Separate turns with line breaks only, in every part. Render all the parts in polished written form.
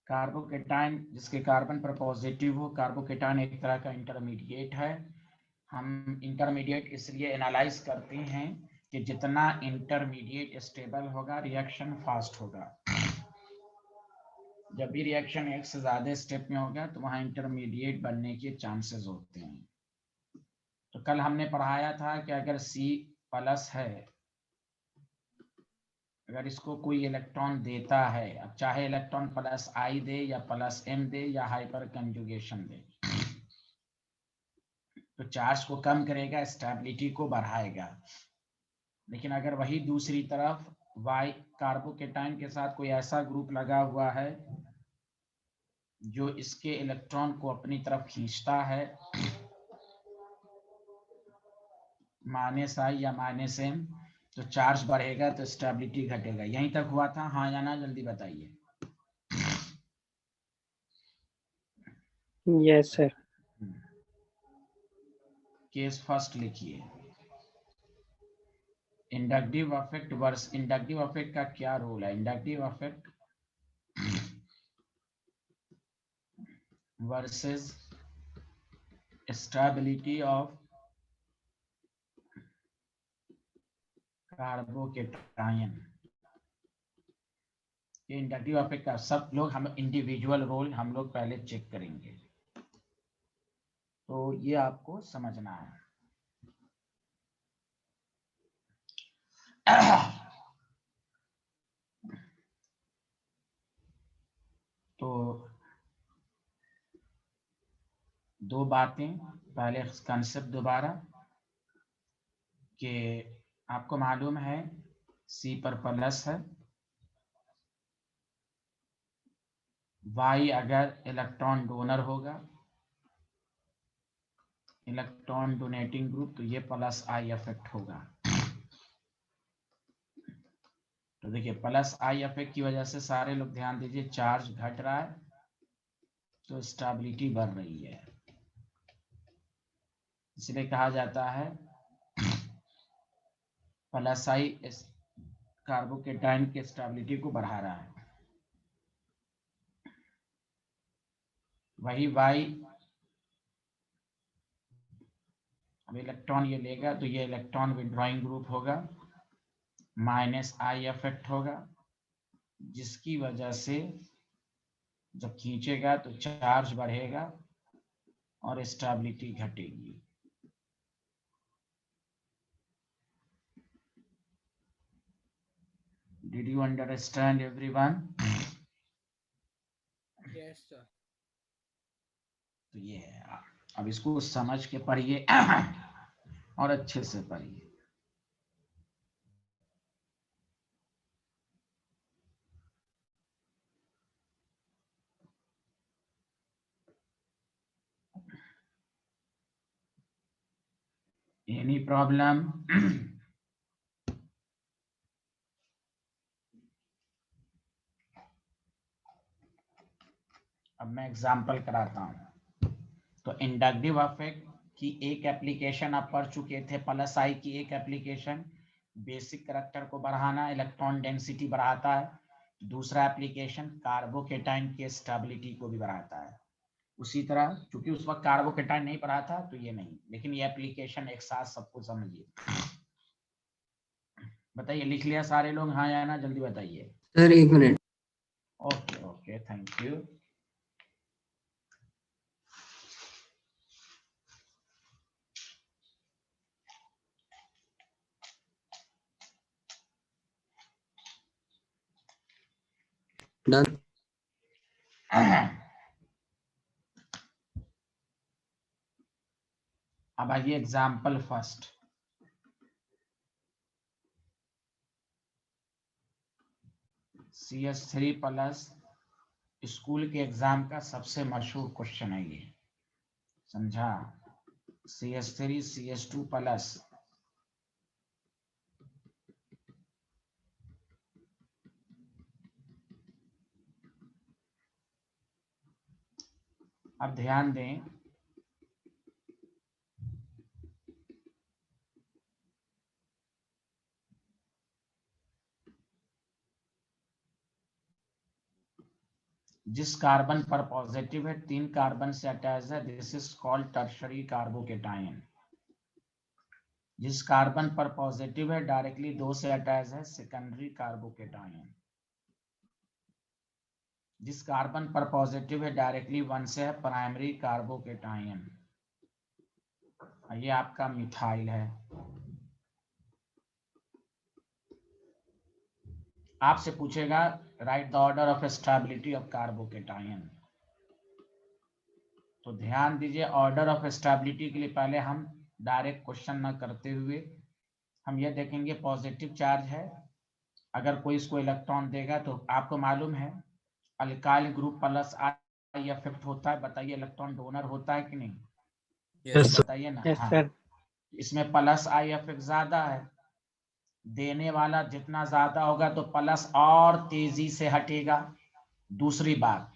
Carbocation जिसके carbon पर positive हो, कार्बोकेटाइन एक तरह का इंटरमीडिएट है। हम इंटरमीडिएट इसलिए एनालाइज करते हैं कि जितना इंटरमीडिएट स्टेबल होगा रिएक्शन फास्ट होगा। जब भी रिएक्शन एक से ज्यादा स्टेप में होगा तो वहां इंटरमीडिएट बनने के चांसेस होते हैं। तो कल हमने पढ़ाया था कि अगर C+ है, अगर इसको कोई इलेक्ट्रॉन देता है, अब चाहे इलेक्ट्रॉन +I दे या +M दे या हाइपर कंजुगेशन दे, तो चार्ज को कम करेगा, स्टेबिलिटी को बढ़ाएगा। लेकिन अगर वही दूसरी तरफ Y कार्बोकेटाइन के साथ कोई ऐसा ग्रुप लगा हुआ है जो इसके इलेक्ट्रॉन को अपनी तरफ खींचता है, -I या -M, तो चार्ज बढ़ेगा तो स्टेबिलिटी घटेगा। यहीं तक हुआ था? हाँ या ना, जल्दी बताइए।
Yes sir.
केस फर्स्ट लिखिए। Inductive effect versus inductive effect का क्या रोल है? Inductive effect versus stability of carbocation. ये इंडक्टिव इफेक्ट का सब लोग हम इंडिविजुअल रोल हम लोग पहले चेक करेंगे, तो ये आपको समझना है। तो दो बातें, पहले कंसेप्ट दोबारा कि आपको मालूम है C पर प्लस है, Y अगर इलेक्ट्रॉन डोनर होगा, इलेक्ट्रॉन डोनेटिंग ग्रुप, तो ये +I इफेक्ट होगा। तो देखिए +I इफेक्ट की वजह से सारे लोग ध्यान दीजिए, चार्ज घट रहा है तो स्टेबिलिटी बढ़ रही है। इसलिए कहा जाता है +I कार्बोकेटाइन की स्टेबिलिटी को बढ़ा रहा है। वही Y अब इलेक्ट्रॉन ये लेगा तो ये इलेक्ट्रॉन विड्रॉइंग ग्रुप होगा, -I इफेक्ट होगा, जिसकी वजह से जब खींचेगा तो चार्ज बढ़ेगा और स्टेबिलिटी घटेगी। Did you understand everyone?
Yes sir.
तो ये है, अब इसको समझ के पढ़िए और अच्छे से पढ़िए। Any problem? अब मैं एग्जांपल कराता हूँ। तो इंडक्टिव इफेक्ट की एक एप्लीकेशन आप पढ़ चुके थे, +I की एक एप्लीकेशन बेसिक करैक्टर को बढ़ाना, इलेक्ट्रॉन डेंसिटी बढ़ाता है। दूसरा एप्लीकेशन कार्बोकेटाइन की स्टेबिलिटी को भी बढ़ाता है। उसी तरह चूंकि उस वक्त कार्बोकेटाइन नहीं पढ़ा था तो ये नहीं, लेकिन ये एप्लीकेशन एक साथ सबको समझिए। बताइए, लिख लिया सारे लोग? हाँ या ना, जल्दी बताइए।
Sir 1 minute.
Okay okay, thank you.
Done.
अब आइए एग्जाम्पल फर्स्ट। CH3+ स्कूल के एग्जाम का सबसे मशहूर क्वेश्चन है ये, समझा? CH3 CH2+, अब ध्यान दें, जिस कार्बन पर पॉजिटिव है 3 कार्बन से अटैच है, this is called tertiary carbocation. जिस कार्बन पर पॉजिटिव है डायरेक्टली 2 से अटैच है, सेकेंडरी कार्बोकेटायन। जिस कार्बन पर पॉजिटिव है डायरेक्टली 1 से है, प्राइमरी कार्बोकेटायन। ये आपका मिथाइल है। आपसे पूछेगा right the order of stability of carbocation. तो ध्यान दीजिए, ऑर्डर ऑफ स्टेबिलिटी के लिए पहले हम डायरेक्ट क्वेश्चन न करते हुए हम ये देखेंगे पॉजिटिव चार्ज है, अगर कोई इसको इलेक्ट्रॉन देगा तो आपको मालूम है alkyl group plus I effect होता है। बताइए इलेक्ट्रॉन डोनर होता है कि नहीं?
Yes, sir.
बताइए ना।
यस
हाँ,
सर।
इसमें प्लस आई इफेक्ट ज्यादा है। देने वाला जितना ज्यादा होगा तो प्लस और तेजी से हटेगा। दूसरी बात,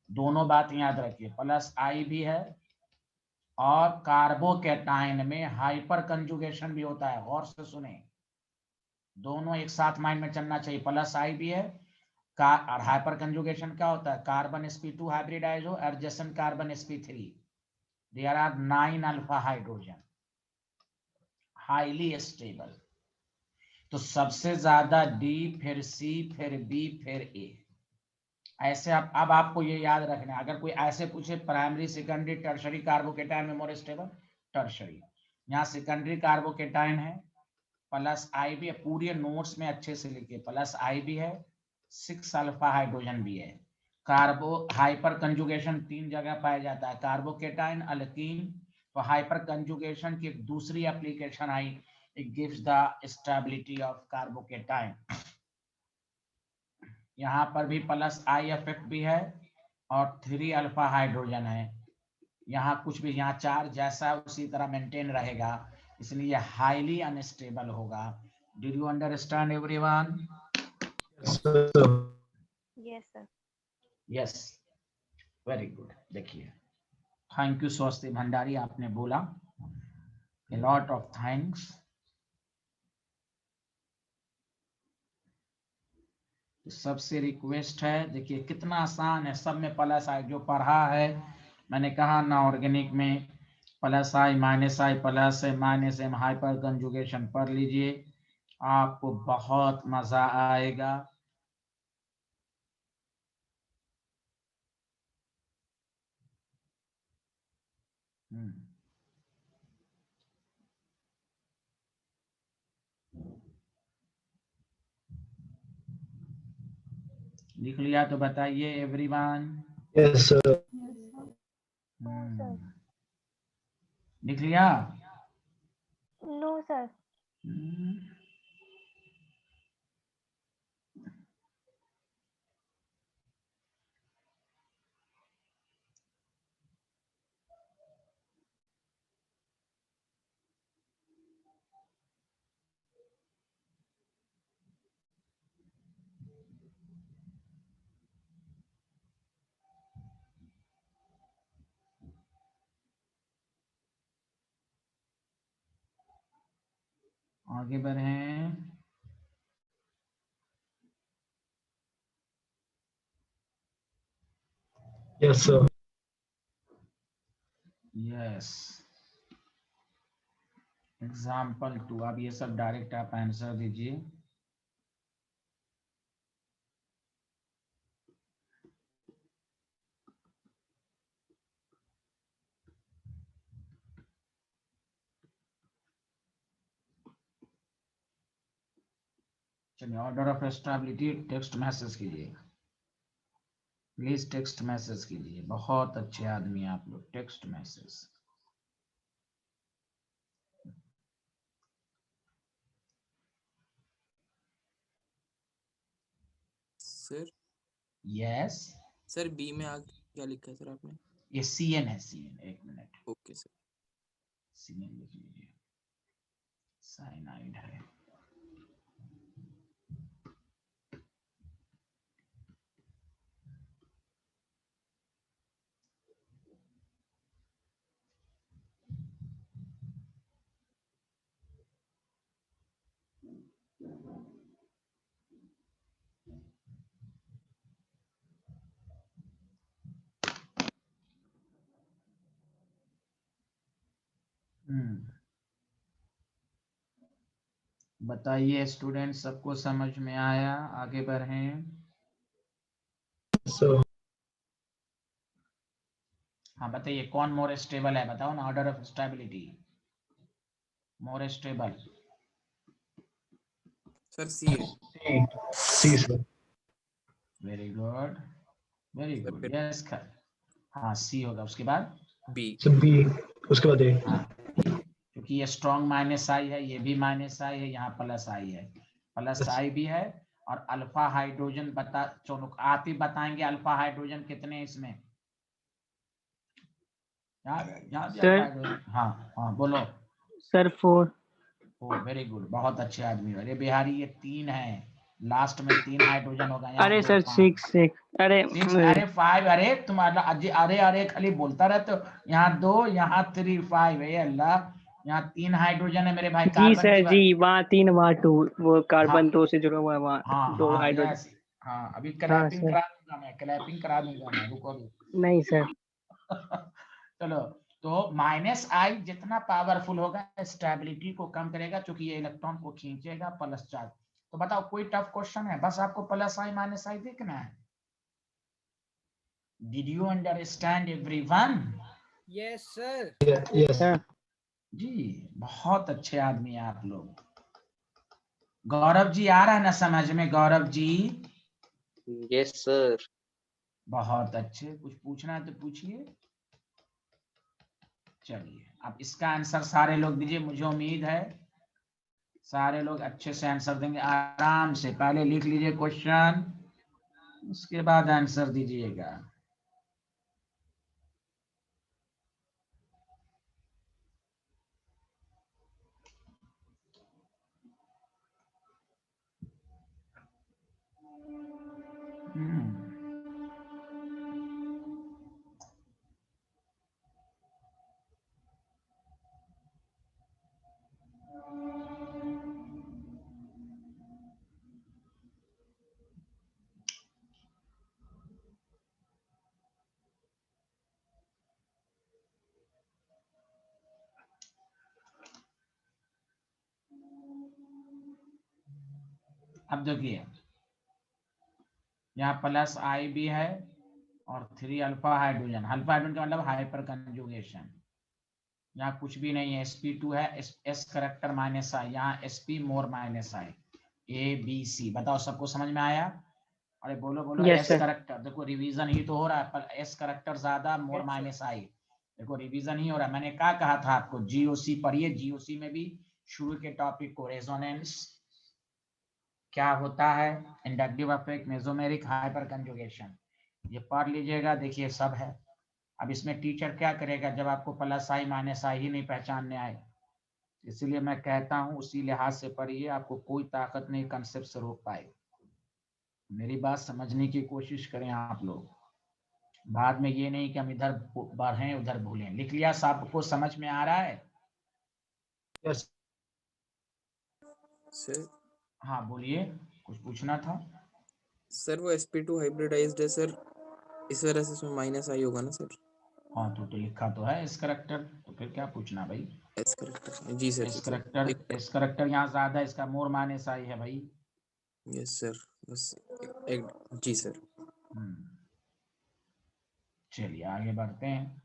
दोनों बात याद रखिए, प्लस आई भी है और कार्बोकेटायन में हाइपर कंजुगेशन भी होता है। गौर से सुने, दोनों एक साथ माइंड में चलना चाहिए। प्लस आई भी है और हाइपर कंजुगेशन क्या होता है? कार्बन sp2 हाइब्रिडाइज हो, adjacent carbon sp3, there are 9 alpha hydrogen, highly stable. तो सबसे ज्यादा डी, फिर सी, फिर बी, फिर ए। ऐसे अब आपको ये याद रखना है, अगर कोई ऐसे पूछे प्राइमरी सेकेंडरी टर्शरी कार्बोकेटायन में मोर स्टेबल, टर्शरी। यहाँ सेकेंडरी कार्बोकेटायन है, प्लस आई भी है, पूरे नोट्स में अच्छे से लिखिए, प्लस आई भी है, 6 अल्फा हाइड्रोजन भी है। कार्बो हाइपर कंजुगेशन 3 जगह पाया जाता है, कार्बोकेटायन, अल्कीन। तो हाइपर कंजुगेशन की एक दूसरी application I, it gives the stability of carbocation. यहाँ पर भी प्लस आई इफेक्ट भी है और 3 अल्फा हाइड्रोजन है। यहाँ कुछ भी, यहाँ चार्ज जैसा है उसी तरह मेंटेन रहेगा, इसलिए हाईली अनस्टेबल होगा। Did you understand everyone?
Yes, sir.
Yes sir.
Yes, very good. देखिए, थैंक यू स्वस्ति भंडारी, आपने बोला, a lot of thanks। तो सबसे रिक्वेस्ट है, देखिए कितना आसान है, सब में प्लस आई। जो पढ़ा है मैंने कहा ना, ऑर्गेनिक में प्लस आई माइनस आई प्लस है माइनस एम हाइपर कंजुगेशन पढ़ लीजिए, आपको बहुत मजा आएगा। लिख लिया तो बताइए एवरीवन।
Yes, sir.
लिख लिया?
No sir.
आगे बढ़े।
Yes, sir.
Yes, example 2। अब ये सब डायरेक्ट आप आंसर दीजिए। चलिए, order of stability text message कीजिए प्लीज, टेक्स्ट मैसेज कीजिए। बहुत अच्छे आदमी हैं आप लोग, text message.
Sir
yes,
sir B में आगे क्या लिखा है सर आपने?
ये CN है, CN। एक मिनट,
ओके सर।
CN लिख लीजिए, साइनाइड है। बताइए स्टूडेंट, सबको समझ में आया? आगे बढ़ें।
Yes, sir.
हाँ बताइए, कौन मोर स्टेबल है? बताओ ना, order of stability. More stable
sir C है।
C, sir.
Very good, very
sir
good,
फिर
यस। हाँ सी होगा, उसके बाद
बी।
So B, उसके बाद A.
हाँ, क्योंकि ये स्ट्रॉन्ग माइनस आई है, ये भी माइनस आई है, यहाँ प्लस आई है, प्लस आई भी है। और अल्फा हाइड्रोजन बता, चलो आप ही बताएंगे अल्फा हाइड्रोजन कितने हैं इसमें? यहाँ भी अल्फा
सर
हाइड्रोजन, हाँ हाँ बोलो।
सर 4।
ओ वेरी गुड, बहुत अच्छे आदमी हो। अरे बिहारी, ये 3 है, लास्ट में 3 हाइड्रोजन होगा, यहाँ
अरे
2
सर
5
6 6 अरे
6 अरे 5, अरे तुम्हारा अरे अरे खाली बोलता रहते हो। यहाँ 2, यहाँ 3 5 है, अल्लाह, यहाँ 3 हाइड्रोजन है मेरे भाई,
जी
कार्बन
सर
की
जी, वहाँ 3 वहाँ 2, वो
हाँ
कार्बन 2 से जुड़ा हुआ है, वहाँ
हाँ
2
हाँ
हाइड्रोजन।
यस। हाँ अभी
हाँ
क्लैपिंग
सर।
करा दूंगा मैं, क्लैपिंग करा दूंगा मैं, रुको अभी।
नहीं सर।
चलो, तो माइनस आई जितना पावरफुल होगा स्टेबिलिटी को कम करेगा, क्योंकि ये इलेक्ट्रॉन को खींचेगा, प्लस चार्ज। तो बताओ कोई टफ क्वेश्चन है? बस आपको प्लस आई माइनस आई देखना है। Did you understand everyone?
Yes, sir.
Yes.
Sir
जी, बहुत अच्छे आदमी हैं आप लोग। गौरव जी आ रहा है ना समझ में? Gaurav ji
yes sir.
बहुत अच्छे। कुछ पूछना है तो पूछिए। चलिए, अब इसका आंसर सारे लोग दीजिए, मुझे उम्मीद है सारे लोग अच्छे से आंसर देंगे। आराम से पहले लिख लीजिए क्वेश्चन, उसके बाद आंसर दीजिएगा। हम्म, अब देखिए, यहाँ प्लस आई भी है और 3 अल्फा हाइड्रोजन। अल्फा हाइड्रोजन का मतलब हाइपर कंजुगेशन। यहाँ कुछ भी नहीं है, sp2 है, s करेक्टर माइनस आई, यहाँ sp more minus I, A B C. बताओ सबको समझ में आया? अरे बोलो बोलो,
यस
एस
सर।
करेक्टर, देखो रिवीजन ही तो हो रहा है, पर एस करेक्टर ज्यादा, more
Yes, sir.
Minus I, देखो रिवीजन ही हो रहा है। मैंने क्या कहा था आपको? जीओसी पढ़िए, जीओसी में भी शुरू के टॉपिक को, रेजोनेंस क्या होता है, inductive effect, mesomeric, hyper conjugation, ये पढ़ लीजिएगा। देखिए सब है। अब इसमें टीचर क्या करेगा जब आपको प्लस आई माइनस आई ही नहीं पहचानने आए? इसलिए मैं कहता हूं उसी लिहाज से पढ़िए, आपको कोई ताकत नहीं कंसेप्ट से रोक पाए। मेरी बात समझने की कोशिश करें आप लोग, बाद में ये नहीं कि हम इधर बढ़ें उधर भूलें। लिख लिया? सबको समझ में आ रहा है?
Yes.
सर
हाँ बोलिए, कुछ पूछना था?
सर वो sp2 हाइब्रिडाइज्ड है सर, इस वजह से उसमें माइनस आई होगा ना सर।
हाँ तो लिखा तो है इस करेक्टर, तो फिर क्या पूछना भाई?
एस करेक्टर जी सर।
इस
जी
करेक्टर,
सर
इस करेक्टर यहाँ ज्यादा, इसका मोर माइनस आई है भाई।
यस सर, बस एक जी सर।
चलिए आगे बढ़ते हैं।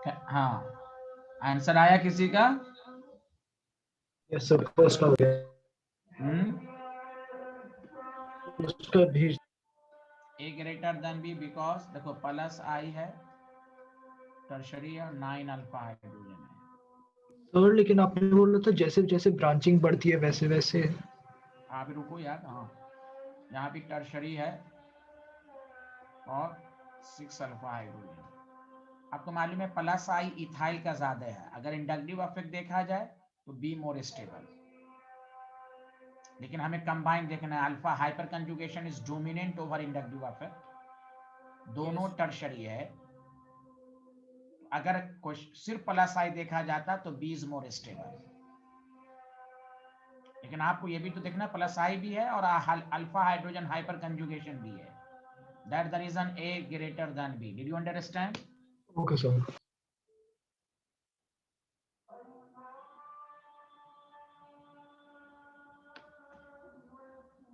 हाँ, आंसर आया किसी का?
यस सर, फर्स्ट हो गया। उसका भी
ए ग्रेटर देन बी बिकॉज देखो प्लस आई है, टर्शरी और 9 अल्फा हाइड्रोजन है।
सर, लेकिन आपने बोला था जैसे जैसे ब्रांचिंग बढ़ती है वैसे वैसे।
आप रुको यार, हाँ यहाँ भी टर्शरी है और 6 अल्फा हाइड्रोजन। आपको मालूम है प्लस आई इथाइल का ज्यादा है। अगर इंडक्टिव इफेक्ट देखा जाए तो बी मोर स्टेबल, लेकिन हमें कंबाइन देखना है। Alpha hyper conjugation is dominant over inductive effect, दोनों टर्शरी है। अगर सिर्फ प्लस आई देखा जाता तो बी इज मोर स्टेबल, लेकिन आपको ये भी तो देखना प्लस आई भी है और अल्फा हाइड्रोजन हाइपर कंजुगेशन भी है। That the reason A greater than B. Did you understand?
Okay sir.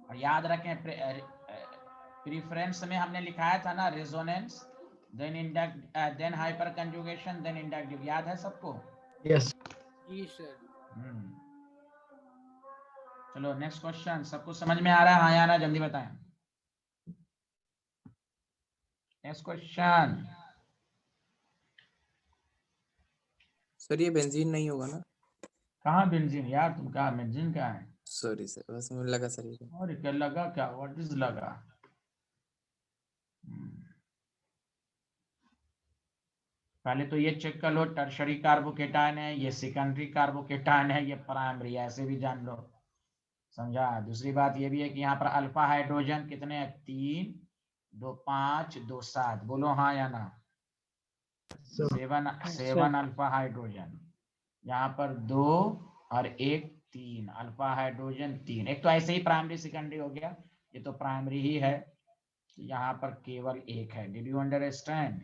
और याद रखें प्रेफरेंस में हमने लिखाया था ना, resonance then induct then hyperconjugation then inductive, याद है सबको?
यस।
जी सर।
चलो नेक्स्ट क्वेश्चन। सबको समझ में आ रहा है हाँ या ना? जल्दी बताएं। Next question.
सर ये बेंजीन नहीं होगा ना?
कहाँ बेंजीन यार? तुम कहा बेंजीन कहाँ है?
सॉरी सर, बस मुझे लगा सर ये।
और क्या लगा? क्या व्हाट इज लगा? पहले तो ये चेक कर लो, टर्शरी कार्बोकेटायन है, ये सेकेंडरी कार्बोकेटायन है, ये प्राइमरी, ऐसे भी जान लो। समझा? दूसरी बात ये भी है कि यहाँ पर अल्फा हाइड्रोजन कितने हैं? 3, 2 5 2 7। बोलो हाँ या ना? 7 अल्फा हाइड्रोजन। यहाँ पर 2 और 1 3 अल्फा हाइड्रोजन 3। एक तो ऐसे ही प्राइमरी सेकेंडरी हो गया, ये तो प्राइमरी ही है, यहाँ पर केवल 1 है। Did you understand?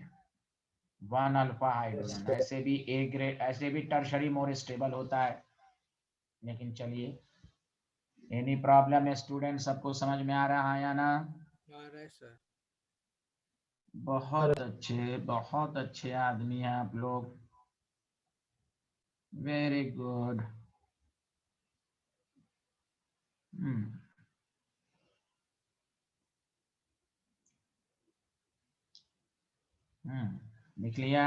1 alpha hydrogen. ऐसे भी ए ग्रेड, ऐसे भी टर्शरी मोर स्टेबल होता है। लेकिन चलिए, एनी प्रॉब्लम है स्टूडेंट? सबको समझ में आ रहा है या ना?
आ रहा है सर।
बहुत अच्छे आदमी हैं आप लोग, वेरी गुड। लिख लिया?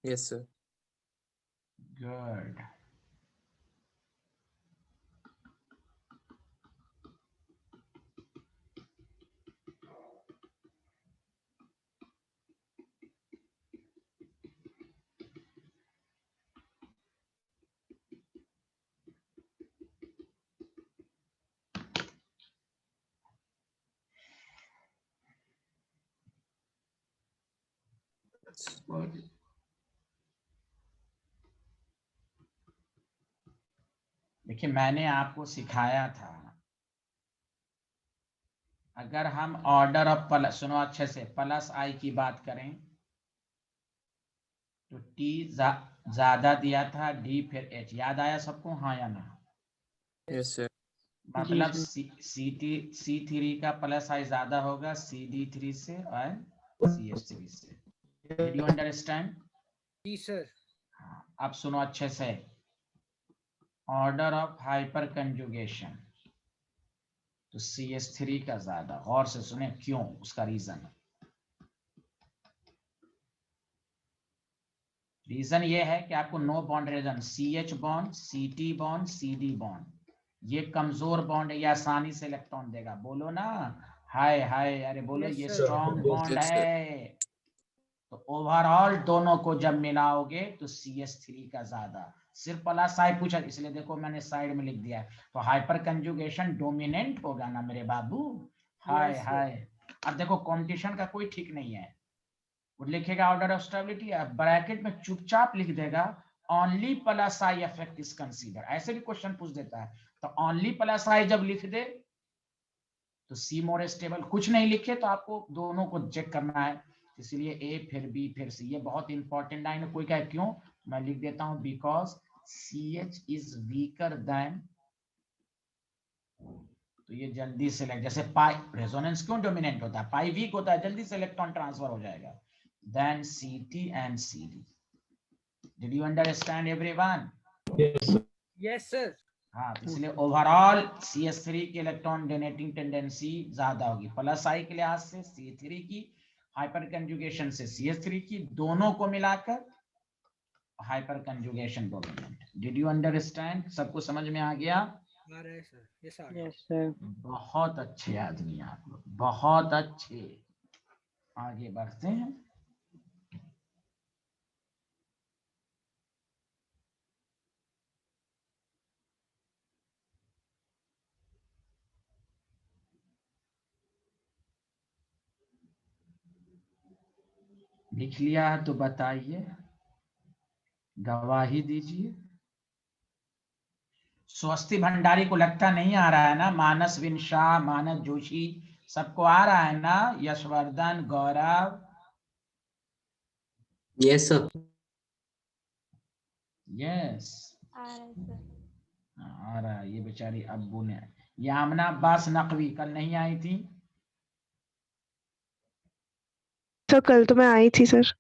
Yes sir.
गुड। देखिए मैंने आपको सिखाया था, अगर हम ऑर्डर ऑफ प्लस, सुनो अच्छे से, प्लस आई की बात करें तो टी ज्यादा दिया था, डी फिर एच। याद आया सबको हाँ या ना?
Yes sir.
मतलब
जी
C3 का प्लस आई ज्यादा होगा CD3 से और CH3 से। Did you understand?
जी सर।
अब सुनो अच्छे से, ऑर्डर ऑफ हाइपर कंजुगेशन तो CH3 का ज्यादा। गौर से सुने क्यों, उसका रीजन ये है कि आपको no bond reason, CH bond, CT bond, CD bond, ये कमजोर बॉन्ड है, ये आसानी से इलेक्ट्रॉन देगा। बोलो ना हाय हाय, अरे बोलो
Yes,
ये
sir.
Strong bond
Yes, sir.
है। तो ओवरऑल दोनों को जब मिलाओगे तो CH3 का ज्यादा। सिर्फ प्लस आई पूछा, इसलिए देखो मैंने साइड में लिख दिया है। तो हाइपर कंजुगेशन डोमिनेंट होगा ना मेरे बाबू। हाय
Yes, sir.
हाय। अब देखो कंपटीशन का कोई ठीक नहीं है, वो लिखेगा ऑर्डर ऑफ स्टेबिलिटी, ब्रैकेट में चुपचाप लिख देगा only plus I effect is consider. ऐसे भी क्वेश्चन पूछ देता है, तो ओनली प्लस आई जब लिख दे तो सी मोर स्टेबल। कुछ नहीं लिखे तो आपको दोनों को चेक करना है, इसलिए ए फिर बी फिर सी। ये बहुत इंपॉर्टेंट लाइन है। कोई कहे क्यों, मैं लिख देता हूं because CH is weaker then, तो ये जल्दी से जैसे पाई रेजोनेंस क्यों डोमिनेंट होता है, पाई वीक होता है, जल्दी से इलेक्ट्रॉन ट्रांसफर हो जाएगा। then CT and CD. Did you understand everyone?
Yes, sir.
Yes, sir.
हाँ, तो इसलिए ओवरऑल CH3 की इलेक्ट्रॉन डोनेटिंग टेंडेंसी ज्यादा होगी, प्लस आई के लिहाज से CH3 की, हाइपर कंजुगेशन से CH3 की, दोनों को मिलाकर hyper conjugation dominant. Did you understand? सबको समझ में आ गया?
आ रहा है सर, यस आ गया।
Yes sir.
बहुत अच्छे आदमी आप लोग, बहुत अच्छे। आगे बढ़ते हैं। लिख लिया है तो बताइए, गवाही दीजिए। स्वस्ति भंडारी को लगता नहीं आ रहा है ना? मानस विन शाह, मानस जोशी, सबको आ रहा है ना? यशवर्धन, गौरव,
Yes, sir.
यस
आ रहा है सर।
आ रहा है। ये बेचारी अब्बू ने, यामना अब्बास नकवी कल नहीं आई थी?
सर कल तो मैं आई थी सर,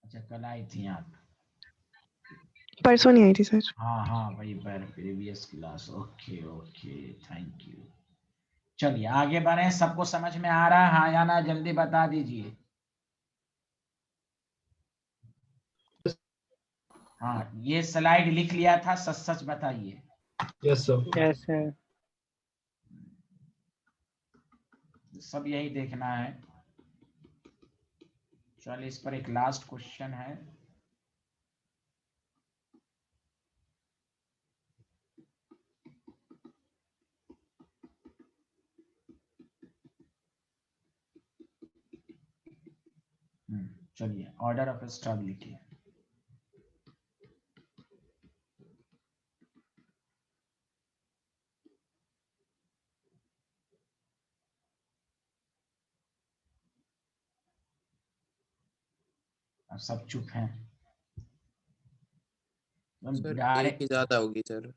अच्छा, कल आई थी आप?
परसों नहीं आई थी सर।
हाँ हाँ, वही previous class. Okay okay, thank you. चलिए आगे बढ़े। सबको समझ में आ रहा है हाँ या ना? जल्दी बता दीजिए। हाँ, ये स्लाइड लिख लिया था, सच सच बताइए।
Yes sir.
Yes sir.
सब यही देखना है। चलिए, इस पर एक लास्ट क्वेश्चन है। चलिए, ऑर्डर ऑफ स्टेबिलिटी। अब सब चुप हैं।
सर एक
डायरेक्ट
ही ज्यादा होगी सर।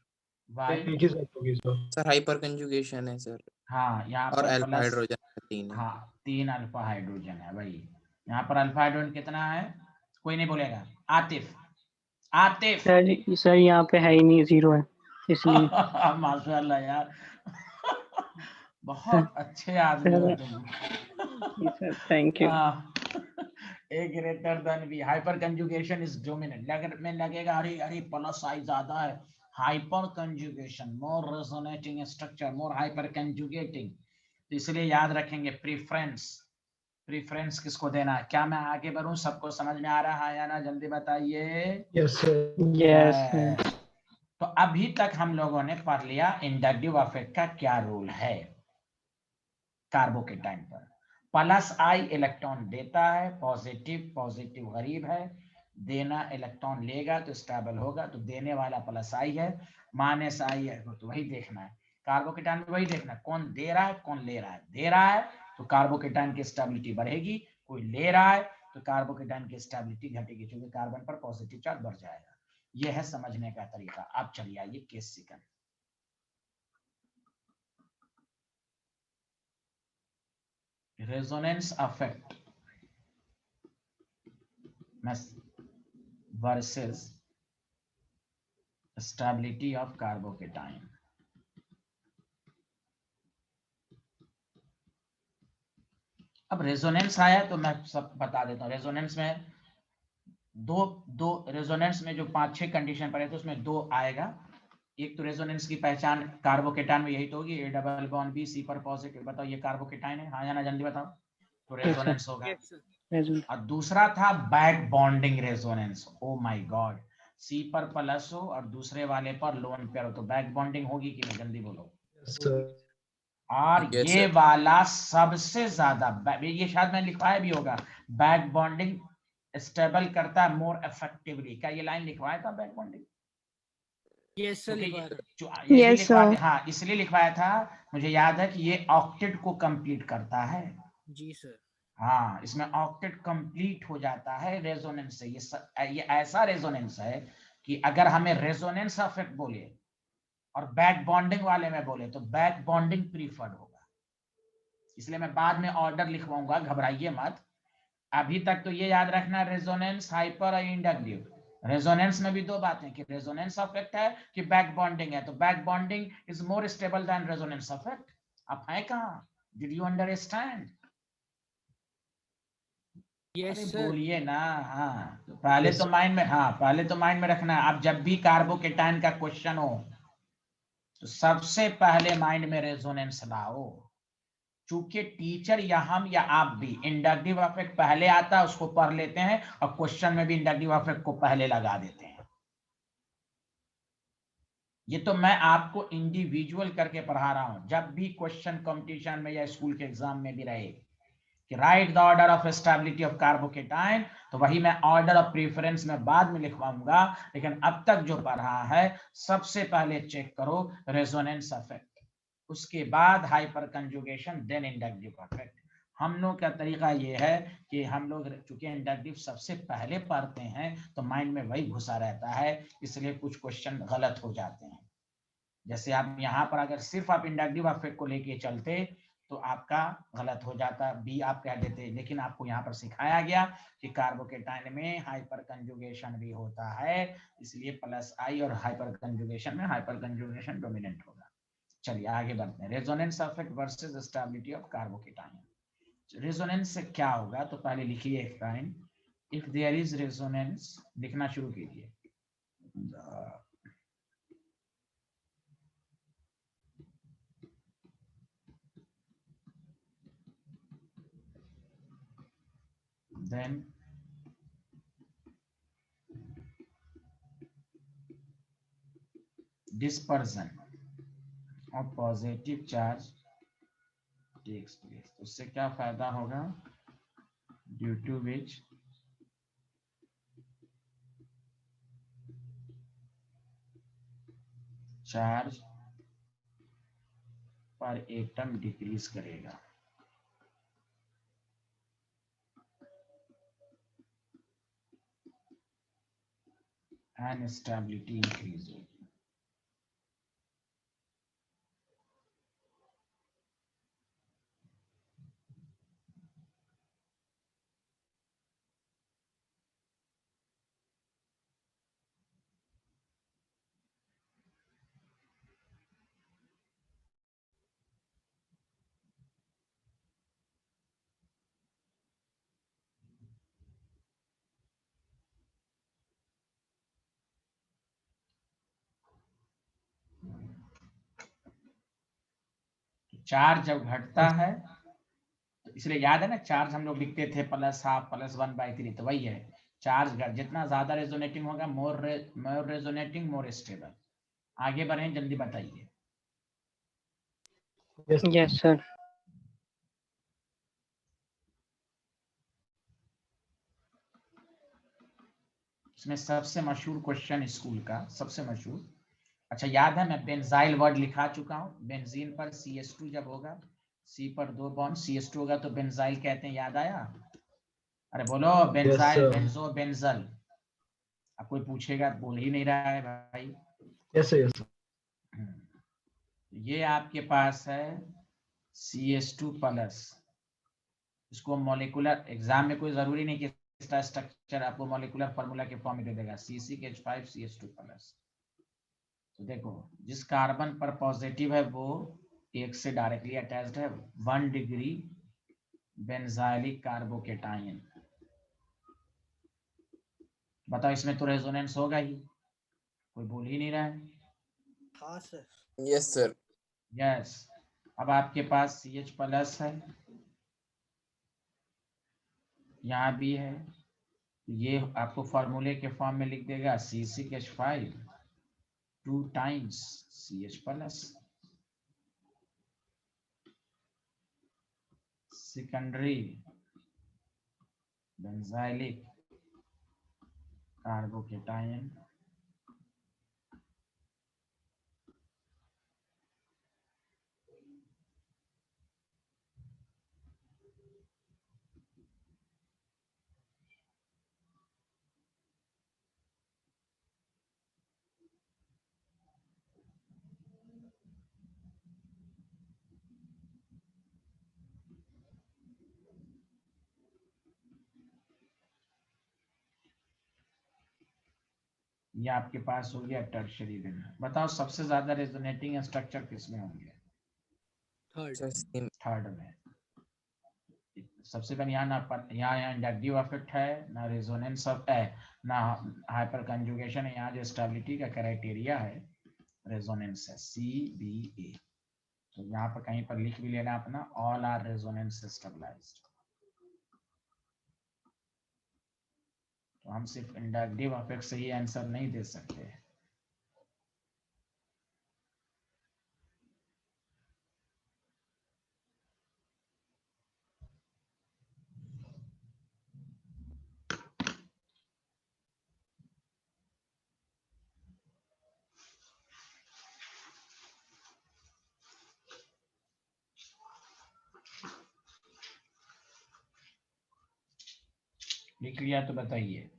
वाई।
एक ही साथ होगी सर।
सर हाइपर कंजुगेशन है सर,
हाँ, यहाँ
और
पर
अल्फा
प्लस,
हाइड्रोजन 3 है।
हाँ 3 अल्फा हाइड्रोजन है भाई। यहाँ पर अल्फा हाइड्रोजन कितना है? कोई नहीं बोलेगा। आतिफ, आतिफ।
सर यहाँ पे है ही नहीं, 0 है इसलिए।
माशाल्लाह यार, बहुत अच्छे आदमी हो
सर
तुम।
Sir thank you.
A greater than B, hyperconjugation is dominant. में लगेगा अरे अरे प्लस आई ज्यादा है, hyperconjugation, more resonating structure, more hyperconjugating. तो इसलिए याद रखेंगे प्रीफरेंस। प्रीफरेंस किसको देना है? क्या मैं आगे बढ़ूं? सबको समझ में आ रहा है या ना? जल्दी बताइए।
Yes sir.
Yes sir.
Yes. तो अभी तक हम लोगों ने पढ़ लिया इंडक्टिव अफेक्ट का क्या रोल है कार्बोकेटाइन पर। प्लस आई इलेक्ट्रॉन देता है, पॉजिटिव, पॉजिटिव गरीब है, देना इलेक्ट्रॉन लेगा तो स्टेबल होगा, तो देने वाला प्लस आई है, माइनस आई है तो वही देखना है। कार्बोकेटाइन में वही देखना है, कौन दे रहा है कौन ले रहा है। दे रहा है तो कार्बोकेटाइन की स्टेबिलिटी बढ़ेगी, कोई ले रहा है तो कार्बोकेटाइन की स्टेबिलिटी घटेगी, क्योंकि कार्बन पर पॉजिटिव चार्ज बढ़ जाएगा। यह है समझने का तरीका। आप चलिए आइए case second. Resonance affect versus stability of carbocation. अब रेजोनेंस आया तो मैं सब बता देता हूँ। रेजोनेंस में दो रेजोनेंस में जो 5-6 कंडीशन पड़े थे उसमें 2 आएगा। एक तो रेजोनेंस की पहचान कार्बोकेटाइन में यही तो होगी, ए डबल बॉन्ड बी, सी पर पॉजिटिव। बताओ ये कार्बोकेटाइन है हाँ या ना? जल्दी बताओ। तो रेजोनेंस होगा।
Yes sir.
और दूसरा था back bonding resonance. Oh my god, C पर प्लस हो और दूसरे वाले पर लोन पेयर हो तो बैक बॉन्डिंग होगी कि नहीं? जल्दी बोलो।
Yes sir.
और
Yes,
ये
sir.
वाला सबसे ज्यादा, ये शायद मैंने लिखवाया भी होगा, बैक बॉन्डिंग स्टेबल करता है मोर इफेक्टिवली। क्या ये लाइन लिखवाया था बैक बॉन्डिंग?
यस सर
क्योंकि
लिखवा
ये भी
Yes,
लिखवा
sir.
दे, हाँ इसलिए लिखवाया था, मुझे याद है कि ये ऑक्टेट को कंप्लीट करता है।
जी सर।
हाँ, इसमें ऑक्टेट कंप्लीट हो जाता है रेजोनेंस से। ये ऐसा रेजोनेंस है कि अगर हमें रेजोनेंस अफेक्ट बोले और बैक बॉन्डिंग वाले में बोले तो बैक बॉन्डिंग प्रीफर्ड होगा। इसलिए मैं बाद में ऑर्डर लिखवाऊंगा, घबराइए मत। अभी तक तो ये याद रखना, रेजोनेंस, हाइपर और इंडक्टिव। रेजोनेंस में भी दो बातें कि रेजोनेंस इफेक्ट है कि बैक बॉन्डिंग है। तो back bonding is more stable then resonance effect. आप हैं कहाँ? Did you understand?
यस
अरे
सर।
बोलिए ना। हाँ, तो पहले
Yes,
तो
sir.
माइंड में, हाँ पहले तो माइंड में रखना है। आप जब भी कार्बोकेटाइन का क्वेश्चन हो तो सबसे पहले माइंड में रेजोनेंस लाओ। चूंकि टीचर या हम या आप भी इंडक्टिव इफेक्ट पहले आता है उसको पढ़ लेते हैं और क्वेश्चन में भी इंडक्टिव इफेक्ट को पहले लगा देते हैं। ये तो मैं आपको इंडिविजुअल करके पढ़ा रहा हूं। जब भी क्वेश्चन कंपटीशन में या स्कूल के एग्जाम में भी रहे कि right the order of stability of carbocation, तो वही मैं ऑर्डर ऑफ प्रेफरेंस में बाद में लिखवाऊंगा, लेकिन अब तक जो पढ़ा है सबसे पहले चेक करो रेजोनेंस इफेक्ट, उसके बाद hyperconjugation, then inductive effect. हम लोग का तरीका ये है कि हम लोग चूंकि इंडक्टिव सबसे पहले पढ़ते हैं तो माइंड में वही घुसा रहता है, इसलिए कुछ क्वेश्चन गलत हो जाते हैं। जैसे आप यहाँ पर अगर सिर्फ आप इंडक्टिव इफेक्ट को लेके चलते तो आपका गलत हो जाता, बी आप कह देते, लेकिन आपको यहाँ पर सिखाया गया कि कार्बोकेटाइन में हाइपर कंजुगेशन भी होता है, इसलिए प्लस आई और हाइपर कंजुगेशन में हाइपर कंजुगेशन डोमिनेंट होगा। चलिए आगे बढ़ते हैं। Resonance effect versus stability of carbocation. Resonance से क्या होगा, तो पहले लिखिए एक time, if there is resonance, लिखना शुरू कीजिए। then dispersion of positive charge takes place। उससे क्या फायदा होगा, ड्यू टू विच चार्ज पर एटम डिक्रीज करेगा। एंड स्टेबिलिटी इंक्रीज होगी। चार्ज जब घटता है तो इसलिए याद है ना, चार्ज हम लोग लिखते थे प्लस हाफ प्लस 1/3, तो वही है। चार्ज घट, जितना ज्यादा रेजोनेटिंग होगा, मोर रेजोनेटिंग, मोर स्टेबल। आगे बढ़े, जल्दी बताइए।
Yes.
Yes sir.
इसमें सबसे मशहूर क्वेश्चन स्कूल का, सबसे मशहूर, अच्छा याद है मैं बेंजाइल वर्ड लिखा चुका हूं। बेंजीन पर CH2 जब होगा, C पर 2 बॉन्ड, CH2 होगा तो बेंजाइल कहते हैं, याद आया? अरे बोलो, बेंजाइल,
sir.
Banjo, benzyl. अब कोई पूछेगा, बोल ही नहीं रहा है भाई।
Yes, sir. Yes, sir.
ये आपके पास है CH2 प्लस, इसको मॉलिक्यूलर, एग्जाम में कोई जरूरी नहीं कि इसका स्ट्रक्चर आपको मॉलिक्यूलर फार्मूला के फॉर्म में दे देगा, CH5CH2 प्लस। तो देखो, जिस कार्बन पर पॉजिटिव है वो एक से डायरेक्टली अटैच्ड है, 1 डिग्री बेंजाइलिक कार्बोकेटाइन। बताओ, इसमें तो रेजोनेंस होगा ही, कोई बोल ही नहीं रहा है।
हाँ सर।
Yes sir.
यस। अब आपके पास CH प्लस है, यहाँ भी है, ये आपको फॉर्मूले के फॉर्म में लिख देगा C6H5 2 times CH plus. Secondary benzylic carbocation ये आपके पास हो गया टर्शियरी दिन। बताओ सबसे ज्यादा रेजोनेटिंग स्ट्रक्चर किसमें होंगे?
थर्ड
सर सेम
थर्ड में। सबसे पहले यहाँ इंडक्टिव इफेक्ट है, ना रेजोनेंस है, ना हाइपर कंजुगेशन है। यहाँ जो स्टेबिलिटी का क्राइटेरिया है रेजोनेंस है, CBA। तो यहाँ पर कहीं पर लिख भी लेना अपना, ऑल आर रेजोनेंस स्टेबलाइज्ड। तो हम सिर्फ इंडक्टिव इफेक्ट से ही आंसर नहीं दे सकते। लिख लिया तो बताइए।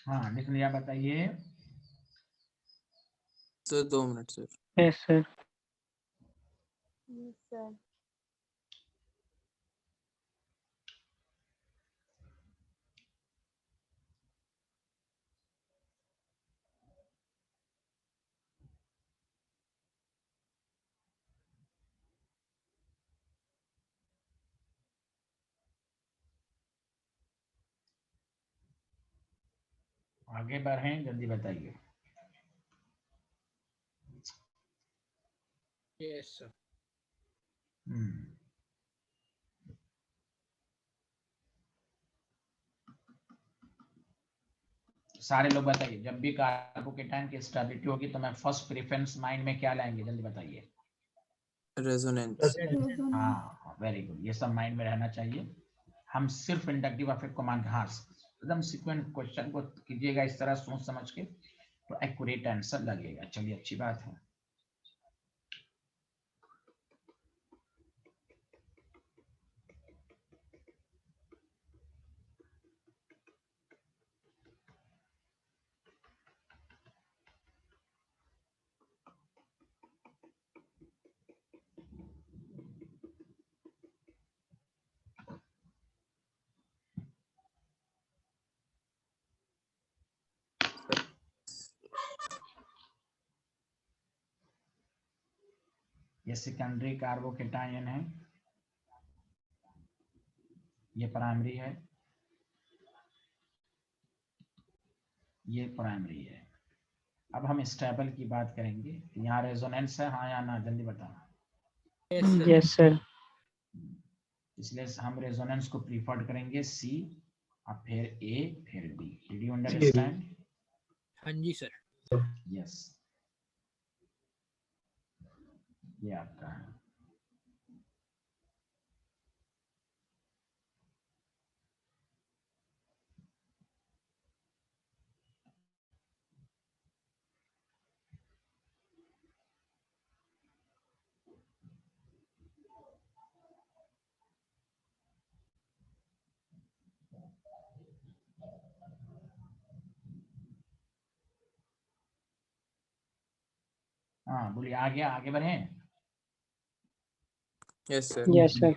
हाँ लिख लिया, बताइए।
Sir 2 minute sir.
Yes sir.
Yes, sir.
आगे बढ़ें, जल्दी बताइए।
Yes sir.
सारे लोग बताइए, जब भी कार्बोकेटाइन की स्टेबिलिटी होगी तो मैं फर्स्ट प्रेफरेंस माइंड में क्या लाएंगे, जल्दी बताइए।
रेजोनेंस।
हाँ वेरी गुड, ये सब माइंड में रहना चाहिए। हम सिर्फ इंडक्टिव इफेक्ट को मान, हाँ एकदम सीक्वेंट क्वेश्चन को कीजिएगा इस तरह सोच समझ के, तो एक्यूरेट आंसर लगेगा। चलिए अच्छी बात है। ये सेकेंडरी कार्बोकेटाइन है, ये प्राइमरी है, ये प्राइमरी है। अब हम स्टेबल की बात करेंगे। यहाँ रेजोनेंस है, हाँ या ना, जल्दी बताओ।
Yes sir.
इसलिए हम रेजोनेंस को प्रीफर्ड करेंगे, C और फिर A फिर B। Did you understand?
हाँ जी सर।
यस, ये आपका है। हाँ बोलिए, आ गया, आगे बढ़े।
Yes sir.
Yes sir.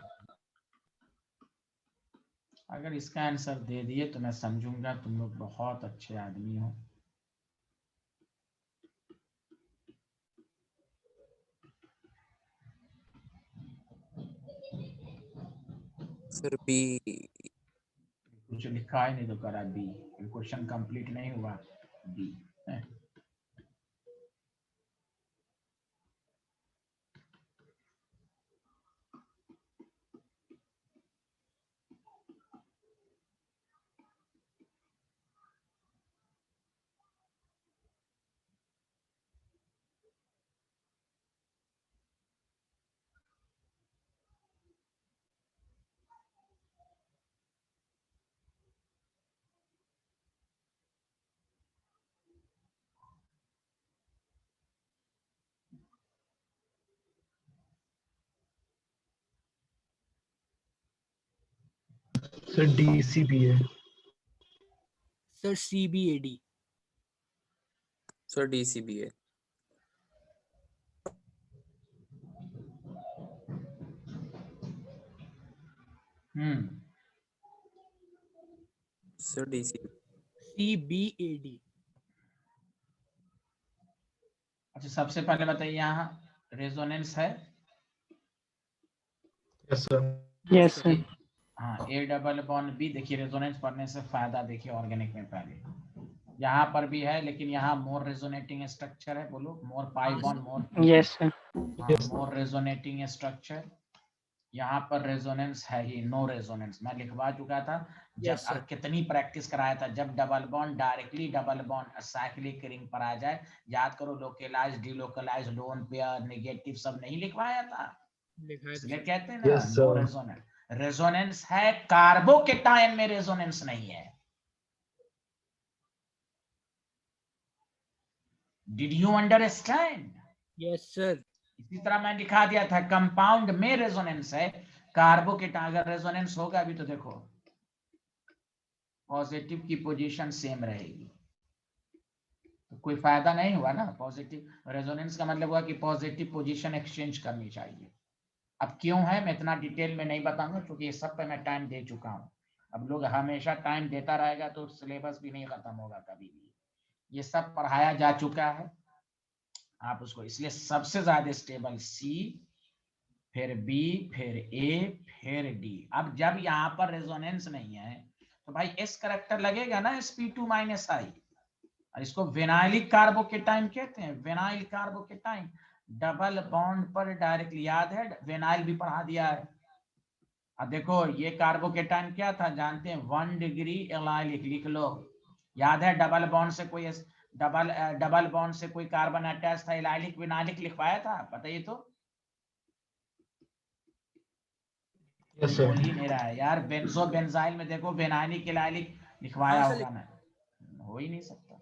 अगर इसका आंसर दे दिए तो मैं समझूंगा तुम लोग बहुत अच्छे आदमी हो।
Sir B.
कुछ लिखा ही नहीं तो करा B, क्वेश्चन कंप्लीट नहीं हुआ। B
सर DCB है।
Sir CBAD।
सर डीसी भी है। Sir DC.
CBAD।
अच्छा, सबसे पहले बताइए यहाँ रेजोनेंस है?
Yes sir.
Yes sir.
हाँ, A डबल बॉन्ड B। देखिए रेजोनेंस पढ़ने से फायदा देखिए ऑर्गेनिक में पहले यहाँ पर भी है, लेकिन यहाँ मोर रेजोनेटिंग स्ट्रक्चर है। बोलो more pi bond more.
Yes sir.
More resonating structure. यहाँ पर रेजोनेंस है ही, नो रेजोनेंस मैं लिखवा चुका था जब।
Yes, sir.
अब कितनी प्रैक्टिस कराया था, जब double bond directly double bond cyclic ring पर आ जाए, याद करो localise delocalise lone pair negative सब नहीं लिखवाया था,
लिखा है तो
इसलिए
सर।
कहते हैं ना
Yes,
no
sir.
Resonance. Resonance है, कार्बोकेटायन में रेजोनेंस नहीं है। Did you understand?
Yes, sir.
इसी तरह मैं दिखा दिया था कंपाउंड में रेजोनेंस है, कार्बोकेटायन अगर रेजोनेंस होगा अभी तो देखो पॉजिटिव की पोजीशन सेम रहेगी, तो कोई फायदा नहीं हुआ ना। पॉजिटिव रेजोनेंस का मतलब हुआ कि पॉजिटिव पोजीशन एक्सचेंज करनी चाहिए। अब क्यों है मैं इतना डिटेल में नहीं बताऊंगा, क्योंकि ये सब पे मैं टाइम दे चुका हूं। अब लोग हमेशा टाइम देता रहेगा तो सिलेबस भी नहीं खत्म होगा कभी भी, ये सब पढ़ाया जा चुका है आप उसको। इसलिए सबसे ज्यादा स्टेबल C, फिर B, फिर A, फिर D। अब जब यहाँ पर रेजोनेंस नहीं है तो भाई S करेक्टर लगेगा ना, sp2 - I। और इसको विनाइलिक कार्बोकेटाइन कहते हैं, विनाइल कार्बोकेटाइन। डबल बॉन्ड पर डायरेक्टली, याद है विनाइल भी पढ़ा दिया है। अब देखो ये कार्बोकेटाइन क्या था जानते हैं, 1 डिग्री एलाइलिक लिख लो। याद है डबल बॉन्ड से कोई डबल बॉन्ड से कोई कार्बन अटैच था, एलाइलिक विनाइलिक लिखवाया था, बताइए तो।
यस
बोल
सर।
ही नहीं रहा है यार। बेंजो बेंजाइल में देखो विनाइलिक एलाइलिक लिखवाया होगा ना, हो ही नहीं सकता,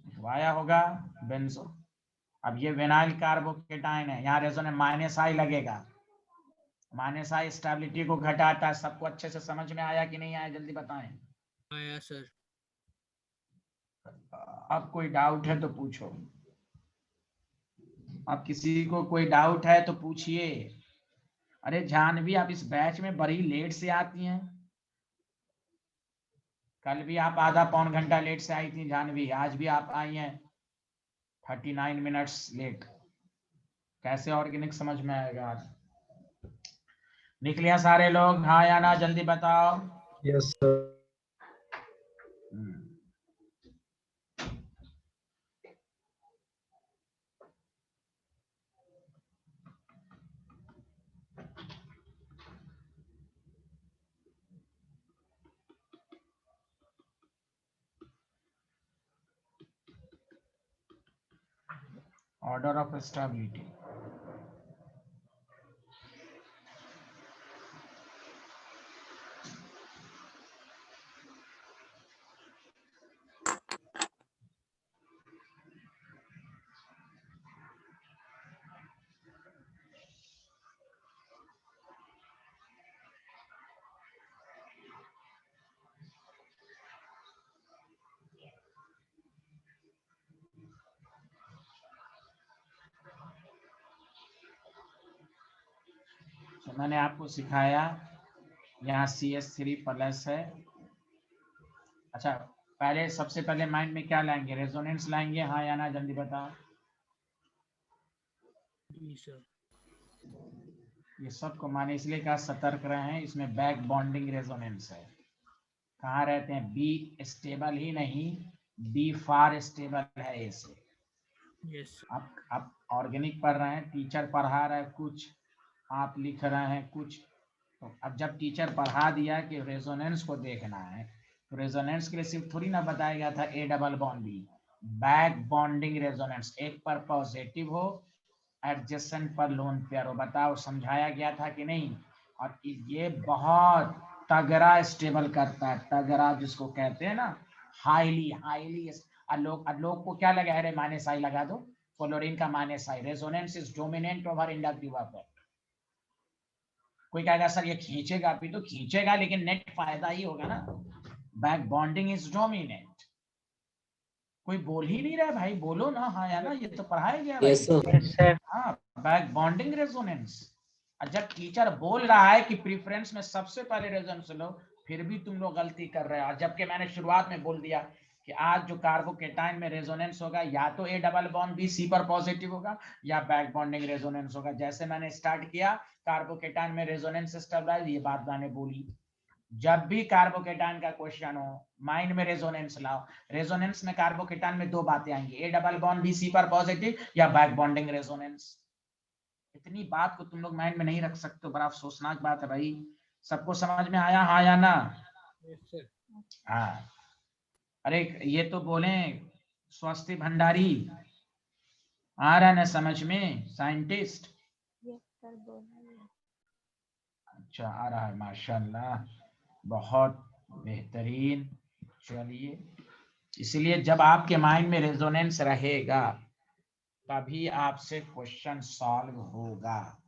लिखवाया होगा बेंजो। अब ये विनाइल कार्बोकेटाइन है, यहाँ रेजोनेंस -I लगेगा। -I स्टेबिलिटी को घटाता है। सबको अच्छे से समझ में आया कि नहीं आया, जल्दी बताएं।
आया सर।
अब कोई डाउट है तो पूछो। अब किसी को कोई डाउट है तो पूछिए। अरे जानवी आप इस बैच में बड़ी लेट से आती हैं, कल भी आप आधा पौन घंटा लेट से आई थी जानवी, आज भी आप आई हैं 39 मिनट्स लेट। कैसे ऑर्गेनिक समझ में आएगा आज? लिख लिया सारे लोग, हाँ या ना, जल्दी बताओ।
Yes sir.
Order of stability. तो मैंने आपको सिखाया यहाँ CH3+ है। अच्छा पहले सबसे पहले माइंड में क्या लाएंगे, रेजोनेंस लाएंगे, हाँ या ना, जल्दी बताओ।
जी सर।
ये सबको माने इसलिए कहा सतर्क रहे, इसमें बैक बॉन्डिंग रेजोनेंस है। कहाँ रहते हैं, B स्टेबल ही नहीं, B फार स्टेबल है A से।
यस।
आप ऑर्गेनिक पढ़ रहे हैं, टीचर पढ़ा रहा है कुछ, आप लिख रहे हैं कुछ। तो अब जब टीचर पढ़ा दिया कि रेजोनेंस को देखना है, तो रेजोनेंस के लिए सिर्फ थोड़ी ना बताया गया था A double bond B, back bonding resonance, एक पर पॉजिटिव हो एडजेसेंट पर लोन पेयर हो। बताओ समझाया गया था कि नहीं? और ये बहुत तगड़ा स्टेबल करता है, तगड़ा जिसको कहते हैं ना, हाईली। लोग को क्या लगा, अरे -I लगा दो, फ्लोरीन का -I। Resonance is dominant over inductive effect. कोई कहेगा सर ये खींचेगा भी, तो खींचेगा लेकिन नेट फायदा ही होगा ना। बैक बॉन्डिंग इज डोमिनेंट कोई बोल ही नहीं रहा है भाई, बोलो ना हाँ या ना, ये तो पढ़ाया गया भाई।
Yes sir.
Yes sir.
हाँ, बैक बॉन्डिंग रेजोनेंस। और जब टीचर बोल रहा है कि प्रेफरेंस में सबसे पहले रेजोनेंस लो, फिर भी तुम लोग गलती कर रहे हो। जबकि मैंने शुरुआत में बोल दिया कि आज जो कार्बोकेटाइन में रेजोनेंस होगा या तो A double bond B C पर पॉजिटिव होगा या बैक बॉन्डिंग रेजोनेंस होगा। जैसे मैंने स्टार्ट किया कार्बोकेटाइन में रेजोनेंस स्टेबलाइज, ये बात मैंने बोली। जब भी कार्बोकेटाइन का क्वेश्चन हो, माइंड में रेजोनेंस लाओ। रेजोनेंस में कार्बोकेटाइन में दो बातें आएंगी, A double bond B C पर पॉजिटिव या बैक बॉन्डिंग रेजोनेंस। इतनी बात को तुम लोग माइंड में नहीं रख सकते, बड़ा अफसोसनाक बात है भाई। सबको समझ में आया हाँ या ना?
Yes, sir.
हाँ। अरे ये तो बोले स्वस्ति भंडारी, आ रहा ना समझ में? साइंटिस्ट।
यस सर, बोल रही है।
अच्छा आ रहा है, माशाल्लाह, बहुत बेहतरीन। चलिए, इसलिए जब आपके माइंड में रेजोनेंस रहेगा तभी आपसे क्वेश्चन सॉल्व होगा,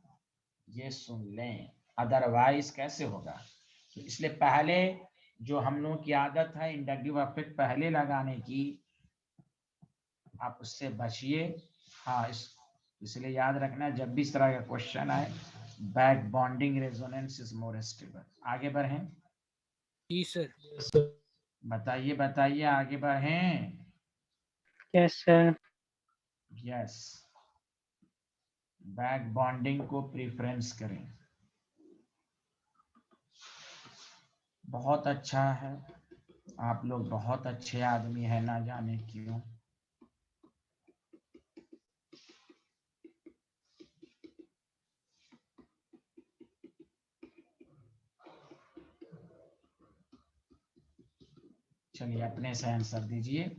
ये सुन लें, अदरवाइज कैसे होगा। तो इसलिए पहले जो हम लोगों की आदत है इंडक्टिव इफेक्ट पहले लगाने की, आप उससे बचिए। हाँ, इसलिए याद रखना जब भी इस तरह का क्वेश्चन आए, back bonding resonance is more stable. आगे बढ़ें,
जी सर।
Yes, sir.
बताइए बताइए, आगे बढ़ें।
Yes sir.
Yes, back bonding को प्रेफरेंस करें, बहुत अच्छा है। आप लोग बहुत अच्छे आदमी है, ना जाने क्यों। चलिए अपने से आंसर दीजिए।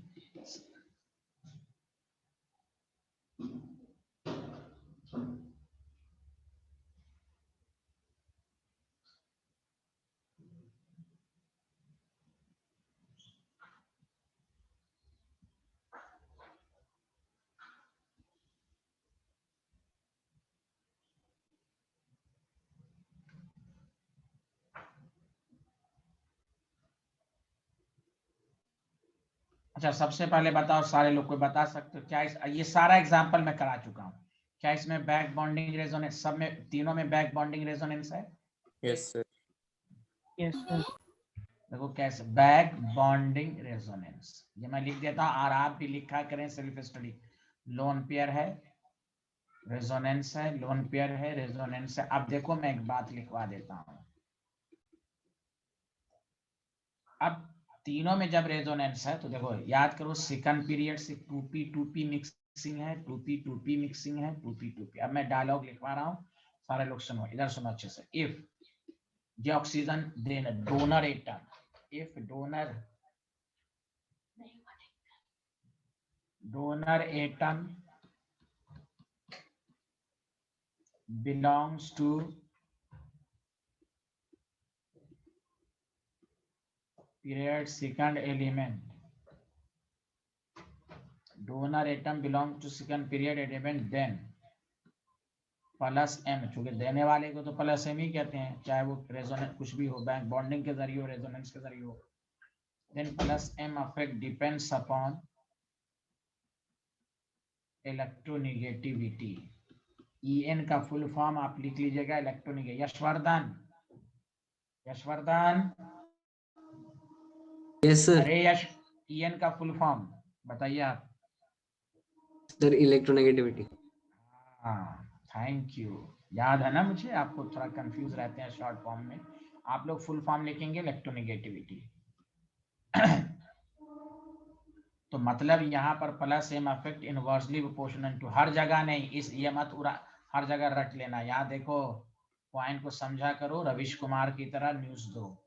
अच्छा, सबसे पहले बताओ, सारे लोग को बता सकते हो क्या ये सारा एग्जांपल मैं करा चुका हूँ, क्या इसमें बैक बॉन्डिंग रेजोनेंस, सब में तीनों में बैक बॉन्डिंग रेजोनेंस है?
Yes sir.
Yes sir.
देखो कैसे बैक बॉन्डिंग रेजोनेंस, ये मैं लिख देता हूँ और आप भी लिखा करें सेल्फ स्टडी। लोन पेयर है, रेजोनेंस है, लोन पेयर है, रेजोनेंस है। अब देखो मैं एक बात लिखवा देता हूँ। अब तीनों में जब रेजोनेंस है तो देखो याद करो, सेकंड पीरियड से 2p मिक्सिंग है, 2p मिक्सिंग है, 2p। अब मैं डायलॉग लिखवा रहा हूँ, सारे लोग सुनो, इधर सुनो अच्छे से। If the oxygen then donor atom, if donor atom belongs to period second element, donor atom belong to second period element, then plus m, चूंकि देने वाले को तो प्लस m ही कहते हैं, चाहे वो रेजोनेंस कुछ भी हो, बैक बॉन्डिंग के जरिए हो, रेजोनेंस के जरिए हो, then plus m effect depends upon electronegativity. En का फुल फॉर्म आप लिख लीजिएगा, इलेक्ट्रोनिगेटिव। Yashvardhan
yes sir.
अरे यश, En का फुल फॉर्म बताइए आप।
Sir electronegativity.
हाँ, थैंक यू, याद है ना मुझे, आपको थोड़ा कंफ्यूज रहते हैं शॉर्ट फॉर्म में। आप लोग फुल फॉर्म लिखेंगे इलेक्ट्रोनेगेटिविटी। तो मतलब यहाँ पर plus M effect inversely proportional to, हर जगह नहीं, इस ये मत हर जगह रट लेना। यहाँ देखो पॉइंट को समझा करो, रविश कुमार की तरह न्यूज दो।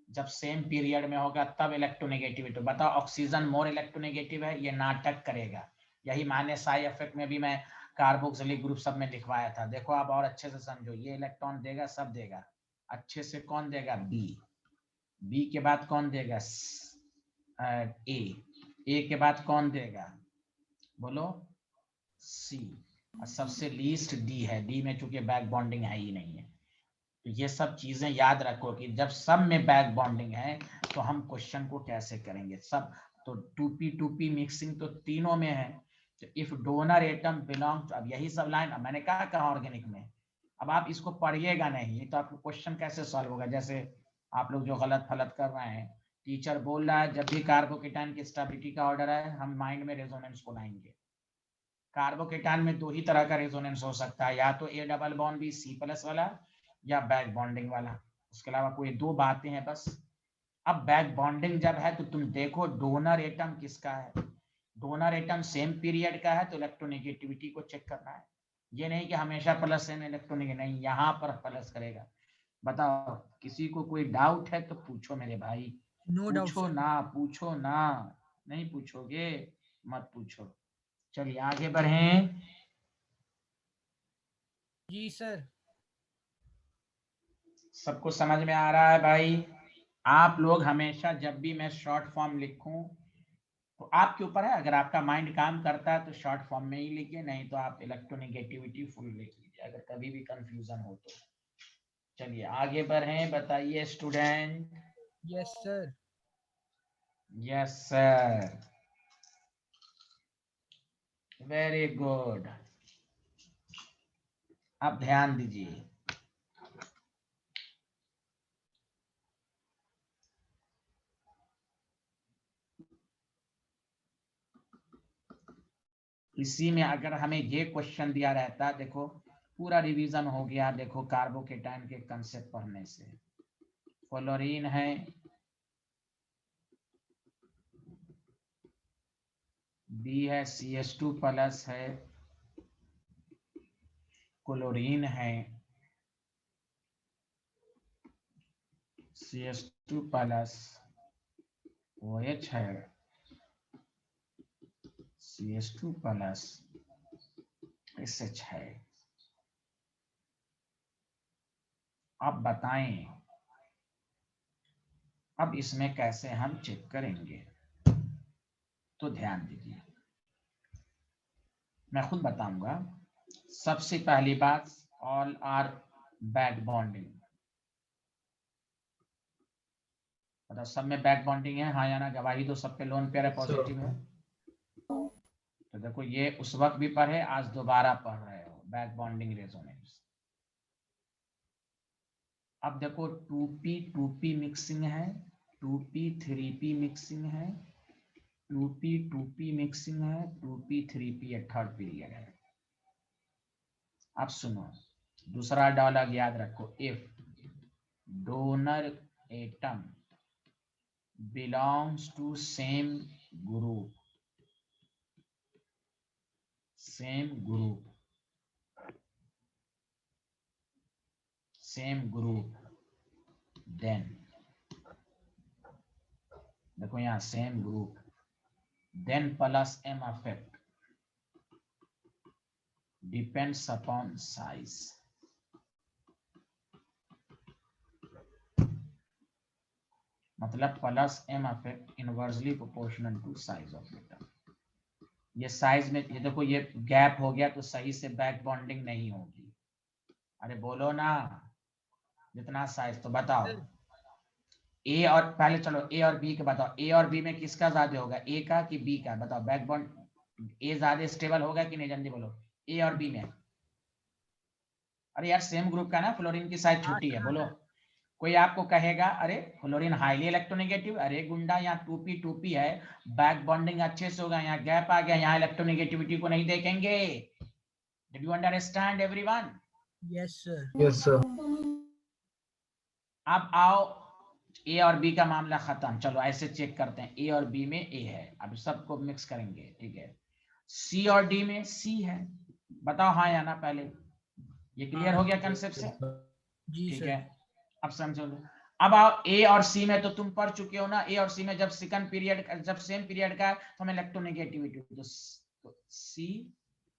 जब सेम पीरियड में होगा तब इलेक्ट्रोनेगेटिविटी। बताओ ऑक्सीजन मोर इलेक्ट्रोनेगेटिव है, ये नाटक करेगा। यही माने साई इफेक्ट में भी मैं कार्बोक्सिलिक ग्रुप सब में लिखवाया था। देखो आप और अच्छे से समझो, ये इलेक्ट्रॉन देगा, सब देगा अच्छे से। कौन देगा? बी के बाद कौन देगा? ए के बाद कौन देगा? बोलो, सी। और सबसे लीस्ट डी है, डी में चूंकि बैक बॉन्डिंग है ही नहीं है। तो ये सब चीजें याद रखो कि जब सब में बैक बॉन्डिंग है तो हम क्वेश्चन को कैसे करेंगे। सब तो 2p मिक्सिंग तो तीनों में है। तो इफ डोनर एटम बिलोंग, अब यही सब लाइन, अब मैंने कहा ऑर्गेनिक में, अब आप इसको पढ़िएगा नहीं तो आपको क्वेश्चन कैसे सॉल्व होगा। जैसे आप लोग जो गलत फलत कर रहे हैं, टीचर बोल रहा है जब भी कार्बोकेटाइन की स्टेबिलिटी का ऑर्डर है हम माइंड में रेजोनेंस को लाएंगे। कार्बोकेटाइन में दो ही तरह का रेजोनेंस हो सकता है, या तो A double bond B C+ वाला या बैक बॉन्डिंग वाला, उसके अलावा कोई दो बातें हैं बस। अब बैक बॉन्डिंग जब है तो तुम देखो डोनर एटम किसका है, डोनर एटम सेम पीरियड का है तो इलेक्ट्रोनेगेटिविटी को चेक करना है। ये नहीं कि हमेशा प्लस है इलेक्ट्रोनेगेटिव, नहीं, यहाँ पर प्लस करेगा। बताओ किसी को कोई डाउट है तो पूछो मेरे भाई।
नो डाउट
पूछो
सर।
ना, पूछो ना, नहीं पूछोगे मत पूछो। चलिए आगे बढ़ें।
जी सर।
सबको समझ में आ रहा है भाई? आप लोग हमेशा जब भी मैं शॉर्ट फॉर्म लिखूं तो आपके ऊपर है, अगर आपका माइंड काम करता है तो शॉर्ट फॉर्म में ही लिखिए, नहीं तो आप इलेक्ट्रोनेगेटिविटी फुल लिख लीजिए अगर कभी भी कंफ्यूजन हो तो। चलिए आगे बढ़ें, बताइए student.
Yes sir.
Yes sir, very good. अब ध्यान दीजिए, इसी में अगर हमें ये क्वेश्चन दिया रहता, देखो पूरा रिवीजन हो गया। देखो कार्बोकेटाइन के कंसेप्ट पढ़ने से, फ्लोरीन है, बी है, CH2+ है, क्लोरीन है, CH2+, OH है, CH2+, SH है। अब बताएं, अब इसमें कैसे हम चेक करेंगे, तो ध्यान दीजिए, मैं खुद बताऊंगा। सबसे पहली बात, ऑल आर बैक बॉन्डिंग। मतलब सब में बैक बॉन्डिंग है, हाँ या ना? गवाही दो, सब पे लोन पेयर है, पॉजिटिव है। तो देखो ये उस वक्त भी पढ़े, आज दोबारा पढ़ रहे हो, बैक बॉन्डिंग रेजोनेंस। अब देखो 2p मिक्सिंग है, 2p मिक्सिंग है, 2p मिक्सिंग है, 2p थर्ड पीरियड है। अब सुनो, दूसरा डायलॉग याद रखो, if donor atom belongs to same group, same group, then देखो यहाँ same group, then plus M effect depends upon size। मतलब plus M effect inversely proportional to size of atom. ये साइज में, ये देखो ये गैप हो गया तो सही से बैक बॉन्डिंग नहीं होगी। अरे बोलो ना, जितना साइज, तो बताओ ए और, पहले चलो ए और बी के बताओ, ए और बी में किसका ज्यादा होगा, ए का कि बी का? बताओ बैक बॉन्ड ए ज्यादा स्टेबल होगा कि नहीं, जल्दी बोलो, ए और बी में? अरे यार सेम ग्रुप का ना, फ्लोरीन की साइज छोटी है, बोलो। कोई आपको कहेगा अरे फ्लोरीन हाईली इलेक्ट्रोनेगेटिव, अरे गुंडा यहाँ 2p है, बैक बॉन्डिंग अच्छे से होगा, यहाँ गैप आ गया, यहाँ इलेक्ट्रोनेगेटिविटी को नहीं देखेंगे। Did you understand everyone?
Yes sir.
Yes sir.
अब आओ ए और बी का मामला खत्म, चलो ऐसे चेक करते हैं, ए और बी में ए है, अब सबको मिक्स करेंगे, ठीक है। सी और डी में सी है, बताओ हाँ या ना? पहले ये क्लियर हो गया कंसेप्ट से?
जी
ठीक
सर।
है, अब समझो। अब आओ ए और सी में, तो तुम पढ़ चुके हो ना, ए और सी में जब सेकंड पीरियड, जब सेम पीरियड का है तो हमें इलेक्ट्रोनेगेटिविटी, तो सी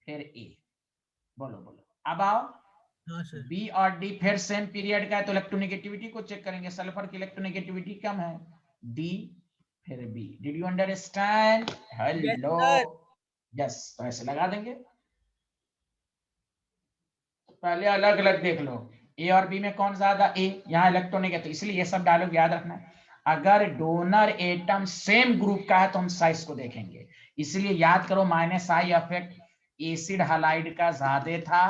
फिर ए, बोलो बोलो। अब आओ
हाँ सर।
बी और डी फिर सेम पीरियड का है तो इलेक्ट्रोनेगेटिविटी को चेक करेंगे, सल्फर की इलेक्ट्रोनेगेटिविटी कम है, डी फिर B. Did you understand? Hello, yes. तो ऐसे लगा देंगे, पहले अलग अलग देख लो, ए और बी में कौन ज्यादा, ए, यहाँ इलेक्ट्रोनेगेटिव, इसलिए ये सब डायलॉग याद रखना है। अगर डोनर एटम सेम ग्रुप का है तो हम साइज को देखेंगे। इसलिए याद करो -I इफेक्ट एसिड हैलाइड का ज्यादा था,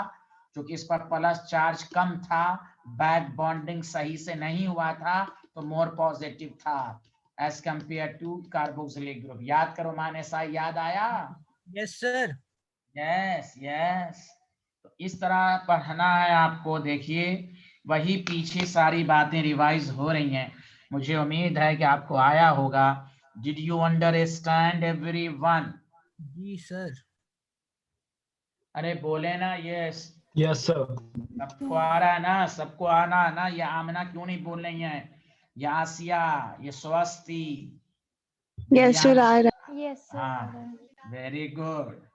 क्योंकि इस पर प्लस चार्ज कम था, बैक बॉन्डिंग सही से नहीं हुआ था, तो मोर पॉजिटिव था as compare to carboxylic group. याद करो -I, याद आया?
Yes sir.
Yes yes. तो इस तरह पढ़ना है आपको। देखिए वही पीछे सारी बातें रिवाइज हो रही हैं, मुझे उम्मीद है कि आपको आया होगा। Did you understand everyone?
जी सर।
अरे बोले ना यस।
Yes sir.
सबको आ रहा है ना? सबको आना है ना? ये आमना क्यों नहीं बोल रही है? ये आसिया, ये स्वस्ति,
यस सर आ रहा
यस सर आ रहा है।
Very good.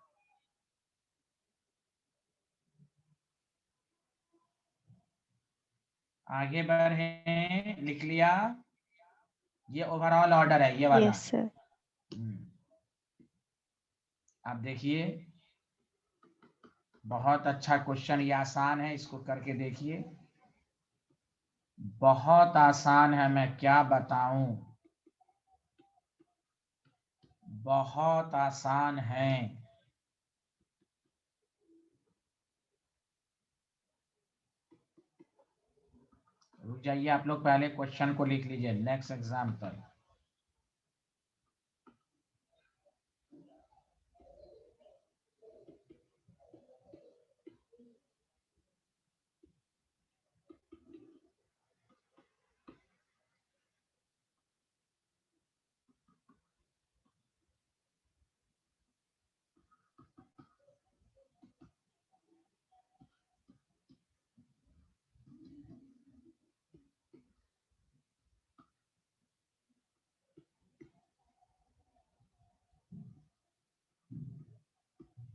आगे बढ़े, लिख लिया? ये ओवरऑल ऑर्डर है, ये वाला।
Yes sir.
आप देखिए, बहुत अच्छा क्वेश्चन, ये आसान है, इसको करके देखिए। बहुत आसान है, मैं क्या बताऊं, बहुत आसान है। रुक जाइए आप लोग, पहले क्वेश्चन को लिख लीजिए। Next example.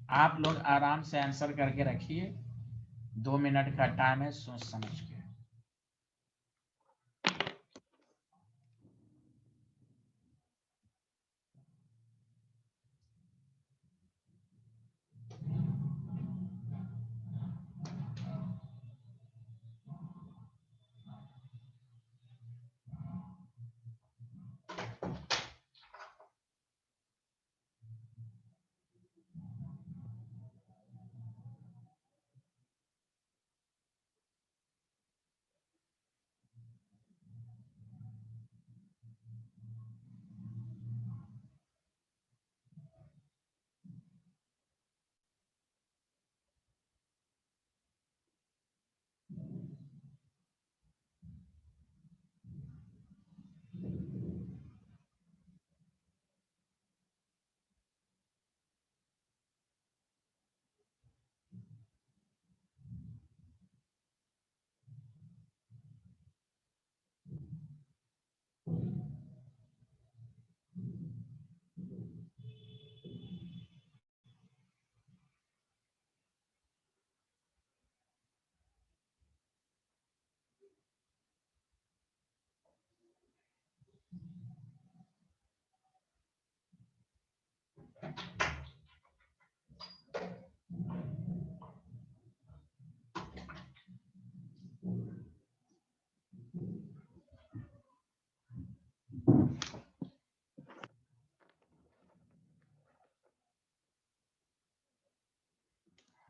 आप लोग आराम से आंसर करके रखिए, 2 मिनट का टाइम है, सोच समझ के।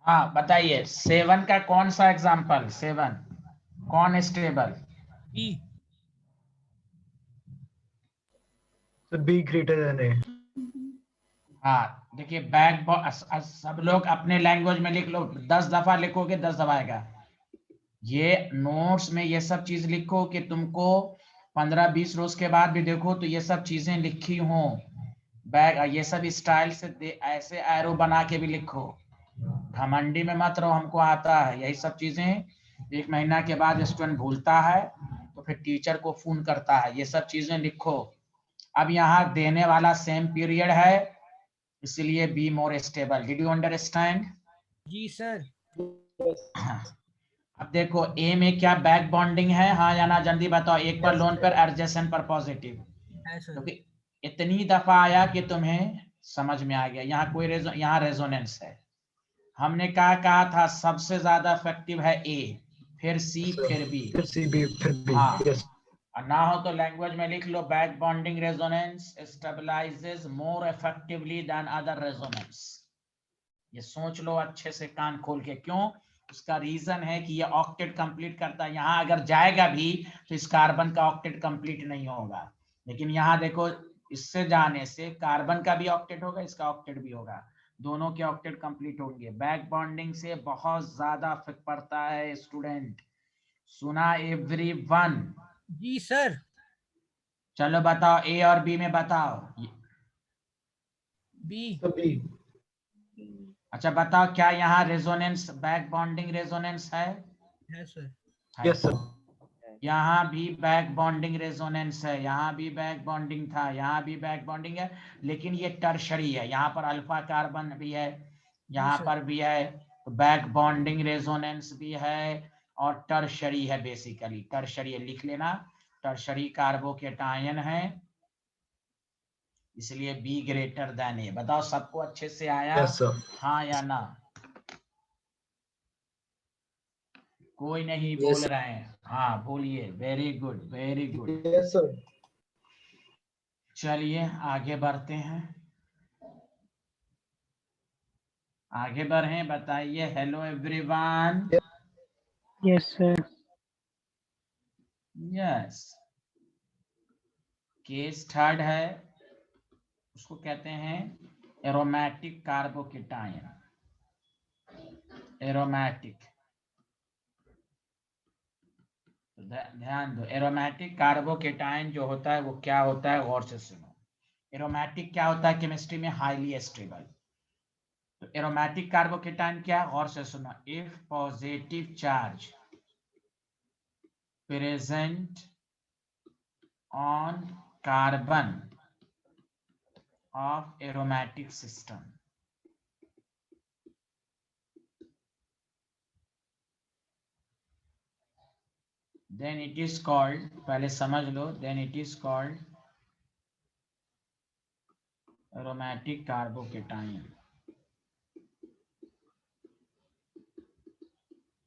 हाँ बताइए, 7 का कौन सा एग्जाम्पल? 7 कौन stable?
B.
Sir B greater than A.
हाँ देखिए, सब लोग अपने लैंग्वेज में लिख लो, 10 दफा लिखोगे 10 दफा आएगा। ये नोट्स में ये सब चीज लिखो कि तुमको 15-20 रोज के बाद भी देखो तो ये सब चीजें लिखी हो। ये सब स्टाइल से ऐसे एरो बना के भी लिखो। घमंडी में मत रहो, हमको आता है। यही सब चीजें 1 महीना के बाद स्टूडेंट भूलता है तो फिर टीचर को फोन करता है। ये सब चीजें लिखो। अब यहाँ देने वाला सेम पीरियड है, इसलिए B more stable. Did you understand?
जी सर।
अब देखो ए में क्या बैक बॉन्डिंग है? हाँ या ना, जल्दी बताओ। एक पर लोन पर, एडजेसेंट पर पॉजिटिव।
है सर।
क्योंकि इतनी दफा आया कि तुम्हें समझ में आ गया। यहाँ कोई यहाँ रेजोनेंस है। हमने कहा था सबसे ज्यादा इफेक्टिव है ए, फिर सी, फिर बी।
फिर सी बी, फिर बी।
हाँ
यस।
और ना हो तो लैंग्वेज में लिख लो, back bonding resonance stabilises more effectively than other resonance. ये सोच लो अच्छे से कान खोल के, क्यों? उसका रीजन है कि ये ऑक्टेट कंप्लीट करता है। यहाँ अगर जाएगा भी तो इस कार्बन का ऑक्टेट कंप्लीट नहीं होगा, लेकिन यहाँ देखो इससे जाने से कार्बन का भी ऑक्टेट होगा, इसका ऑक्टेट भी होगा, दोनों के ऑक्टेट कंप्लीट होंगे। बैक बॉन्डिंग से बहुत ज्यादा इफेक्ट पड़ता है स्टूडेंट। सुना एवरीवन?
जी सर।
चलो बताओ, ए और बी में बताओ।
बी।
तभी
अच्छा बताओ, क्या यहाँ रेजोनेंस बैक बॉन्डिंग रेजोनेंस है?
है सर।
है।
Yes sir.
यहाँ भी बैक बॉन्डिंग रेजोनेंस है, यहाँ भी बैक बॉन्डिंग था, यहाँ भी बैक बॉन्डिंग है, लेकिन ये टर्शरी है। यहाँ पर अल्फा कार्बन भी है, यहाँ
सर।
पर भी है, तो बैक बॉन्डिंग रेजोनेंस भी है और टर्शरी है। बेसिकली टर्शरी लिख लेना, टर्शरी कार्बोकेटायन है, इसलिए बी ग्रेटर देन ए। बताओ सबको अच्छे से आया?
Yes sir.
हाँ या ना? कोई नहीं
Yes,
बोल
sir.
रहे हैं? हाँ बोलिए। Very good, very good.
Yes sir.
चलिए आगे बढ़ते हैं, आगे बढ़े। बताइए, hello everyone.
Yes, sir.
Yes, case third है, उसको कहते हैं एरोमेटिक कार्बोकेटायन। एरोमेटिक, ध्यान दो, एरोमेटिक कार्बोकेटायन जो होता है वो क्या होता है, गौर से सुनो। एरोमेटिक क्या होता है केमिस्ट्री में? Highly stable. तो एरोमेटिक कार्बोकेटायन क्या, गौर से सुनो। If positive charge present on carbon of aromatic system, then it is called, पहले समझ लो, then it is called aromatic carbocation।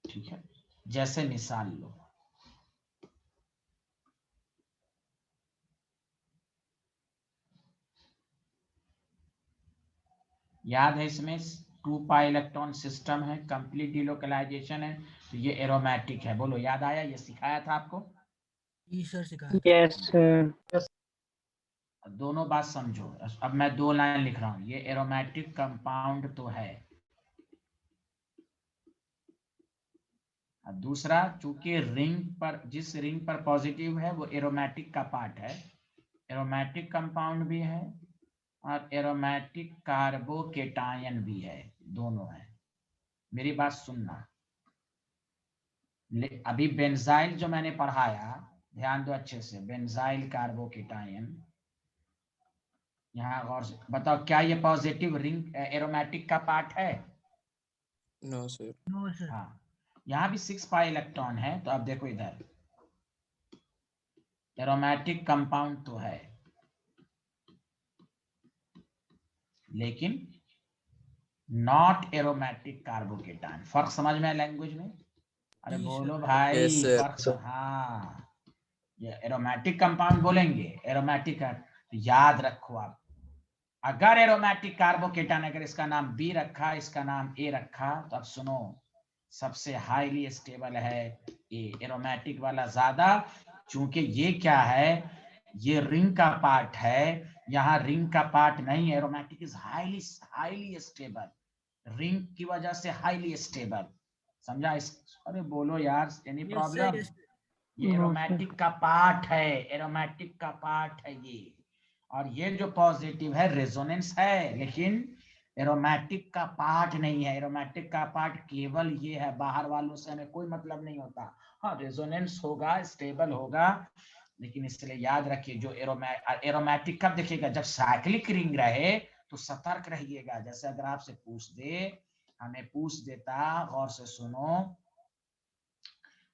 ठीक है, जैसे मिसाल लो, याद है इसमें 2 पाई इलेक्ट्रॉन सिस्टम है, कंप्लीट डिलोकलाइजेशन है, तो ये एरोमेटिक है। बोलो, याद आया? ये सिखाया था आपको?
जी सर सिखाया था।
Yes, sir.
दोनों बात समझो। अब मैं 2 लाइन लिख रहा हूं, ये एरोमेटिक कंपाउंड तो है। दूसरा, चूंकि रिंग पर, जिस रिंग पर पॉजिटिव है वो एरोमेटिक का पार्ट है, एरोमेटिक कंपाउंड भी है और एरोमेटिक कार्बोकेटायन भी है, दोनों है। मेरी बात सुनना, अभी बेंजाइल जो मैंने पढ़ाया, ध्यान दो अच्छे से, बेंजाइल कार्बोकेटायन, यहाँ गौर से बताओ, क्या ये पॉजिटिव रिंग एरोमेटिक का पार्ट है?
No, sir.
No sir.
हाँ, यहाँ भी 6 पाई इलेक्ट्रॉन है, तो अब देखो इधर एरोमेटिक कंपाउंड तो है, लेकिन नॉट एरोमेटिक कार्बोकेटायन। फर्क समझ में लैंग्वेज में? अरे
जी
बोलो
सर।
भाई,
Yes, sir.
फर्क। हाँ, ये एरोमेटिक कंपाउंड बोलेंगे, एरोमेटिक है, तो याद रखो आप, अगर एरोमेटिक कार्बोकेटायन, अगर इसका नाम बी रखा, इसका नाम ए रखा, तो अब सुनो, सबसे हाईली स्टेबल है ए, एरोमेटिक वाला ज्यादा, चूंकि ये क्या है, ये रिंग का पार्ट है, यहाँ रिंग का पार्ट नहीं। Aromatic is highly highly stable, ring की वजह से हाईली स्टेबल। समझा? अरे बोलो यार, any
yes sir.
Problem?
Yes
ये
No,
एरोमेटिक का पार्ट है, एरोमेटिक का पार्ट है ये। और ये जो पॉजिटिव है रेजोनेंस है, लेकिन एरोमेटिक का पार्ट नहीं है। एरोमेटिक का पार्ट केवल ये है, बाहर वालों से हमें कोई मतलब नहीं होता। हाँ, रेजोनेंस होगा, स्टेबल होगा, लेकिन इसलिए याद रखिए, जो एरोमेटिक कब दिखेगा? जब साइक्लिक रिंग रहे तो सतर्क रहिएगा। जैसे अगर आपसे पूछ दे, हमें पूछ देता, गौर से सुनो,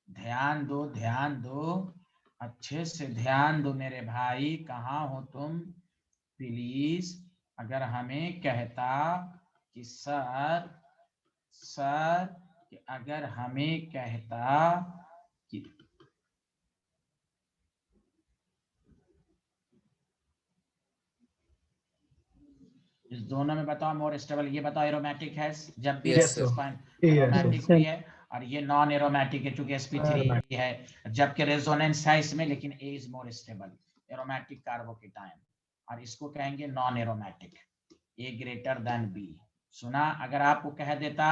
ध्यान दो, ध्यान दो, अच्छे से ध्यान दो मेरे भाई, कहाँ हो तुम प्लीज। अगर हमें कहता कि सर, कि अगर हमें कहता कि इस दोनों में बताओ मोर स्टेबल, ये बताओ एरोमेटिक है जब भी
Yes,
sir.
Aromatic
Yes, sir.
भी है, और ये नॉन एरोमेटिक है चूंकि sp3 है, जबकि रेजोनेंस है इसमें, लेकिन A is more stable, aromatic carbocation, और इसको कहेंगे non aromatic, A greater than B. सुना? अगर आपको कह देता,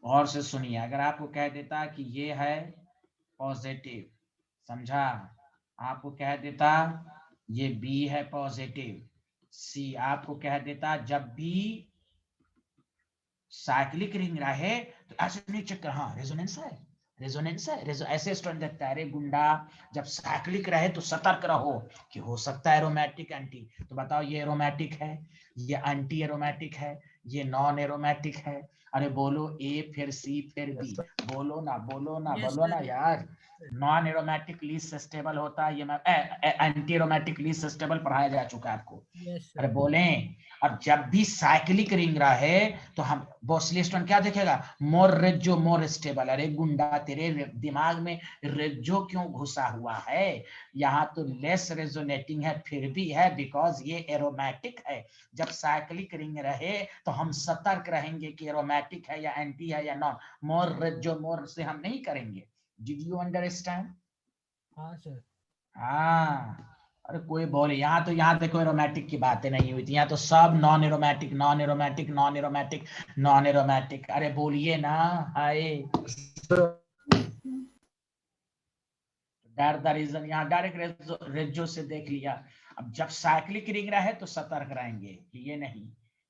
और से सुनिए, अगर आपको कह देता कि ये है पॉजिटिव, समझा, आपको कह देता ये बी है पॉजिटिव, सी आपको कह देता जब भी साइक्लिक रिंग रहे तो ऐसे नहीं चेक कर, हाँ रेजोनेंस है, रेजोनेंस है, ऐसे स्टूडेंट देखता है, अरे गुंडा जब साइक्लिक रहे तो सतर्क रहो कि हो सकता है एरोमेटिक एंटी। तो बताओ ये एरोमेटिक है, ये एंटी एरोमेटिक है, ये नॉन एरोमेटिक है? अरे बोलो ए फिर सी फिर बी, बोलो ना बोलो ना
Yes,
बोलो ना
sir.
यार। नॉन एरोमेटिक लीस्ट स्टेबल होता है, ये मैं एंटी एरोमेटिक लीस्ट स्टेबल पढ़ाया जा चुका है आपको।
Yes,
अरे
sir.
बोले, और जब भी साइक्लिक रिंग रहे तो हम बोसलिस्टन क्या देखेगा, मोर रेजो मोर स्टेबल। अरे गुंडा तेरे दिमाग में रेजो क्यों घुसा हुआ है? यहाँ तो लेस रेजोनेटिंग है फिर भी है, बिकॉज ये एरोमेटिक है। जब साइक्लिक रिंग रहे तो हम सतर्क रहेंगे कि एरोमेटिक है या एंटी है या नॉन। मोर रेजो मोर से हम नहीं करेंगे। Did you understand?
हाँ सर।
हाँ। अरे कोई बोले, यहाँ तो यहाँ देखो एरोमेटिक की बातें नहीं हुई थी, यहाँ तो सब non aromatic non aromatic non aromatic non aromatic. अरे बोलिए ना, हाय। द रीजन यहाँ डायरेक्ट रेजो से देख लिया। अब जब साइक्लिक रिंग रहे तो सतर्क रहेंगे कि ये नहीं,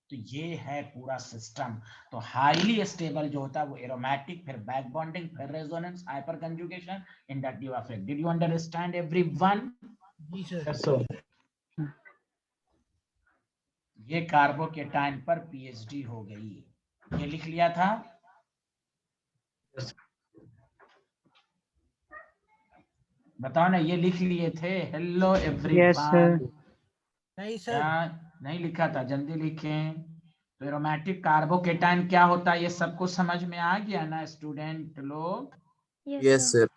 तो ये है पूरा सिस्टम। तो हाईली स्टेबल जो होता है वो एरोमेटिक, फिर बैक बॉन्डिंग, फिर resonance, hyperconjugation, inductive effect. Did you understand everyone?
जी सर।
Yes, sir.
ये कार्बोकेटाइन पर पीएचडी हो गई, ये लिख लिया था।
Yes.
बताओ ना, ये लिख लिए थे? Hello
Yes, sir.
एवरीवन।
नहीं सर।
क्या नहीं लिखा था? जल्दी लिखें। तो एरोमेटिक कार्बोकेटाइन क्या होता है, ये सबको समझ में आ गया ना स्टूडेंट लोग?
Yes, sir.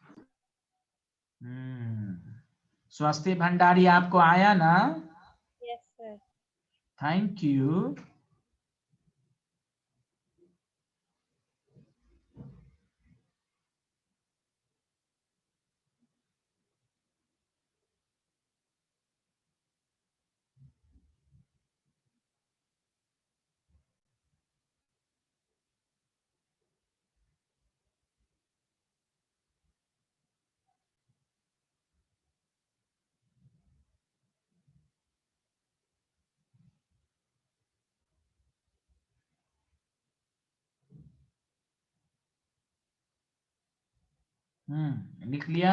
स्वस्ति भंडारी आपको आया ना?
Yes, sir.
Thank you. लिख लिया?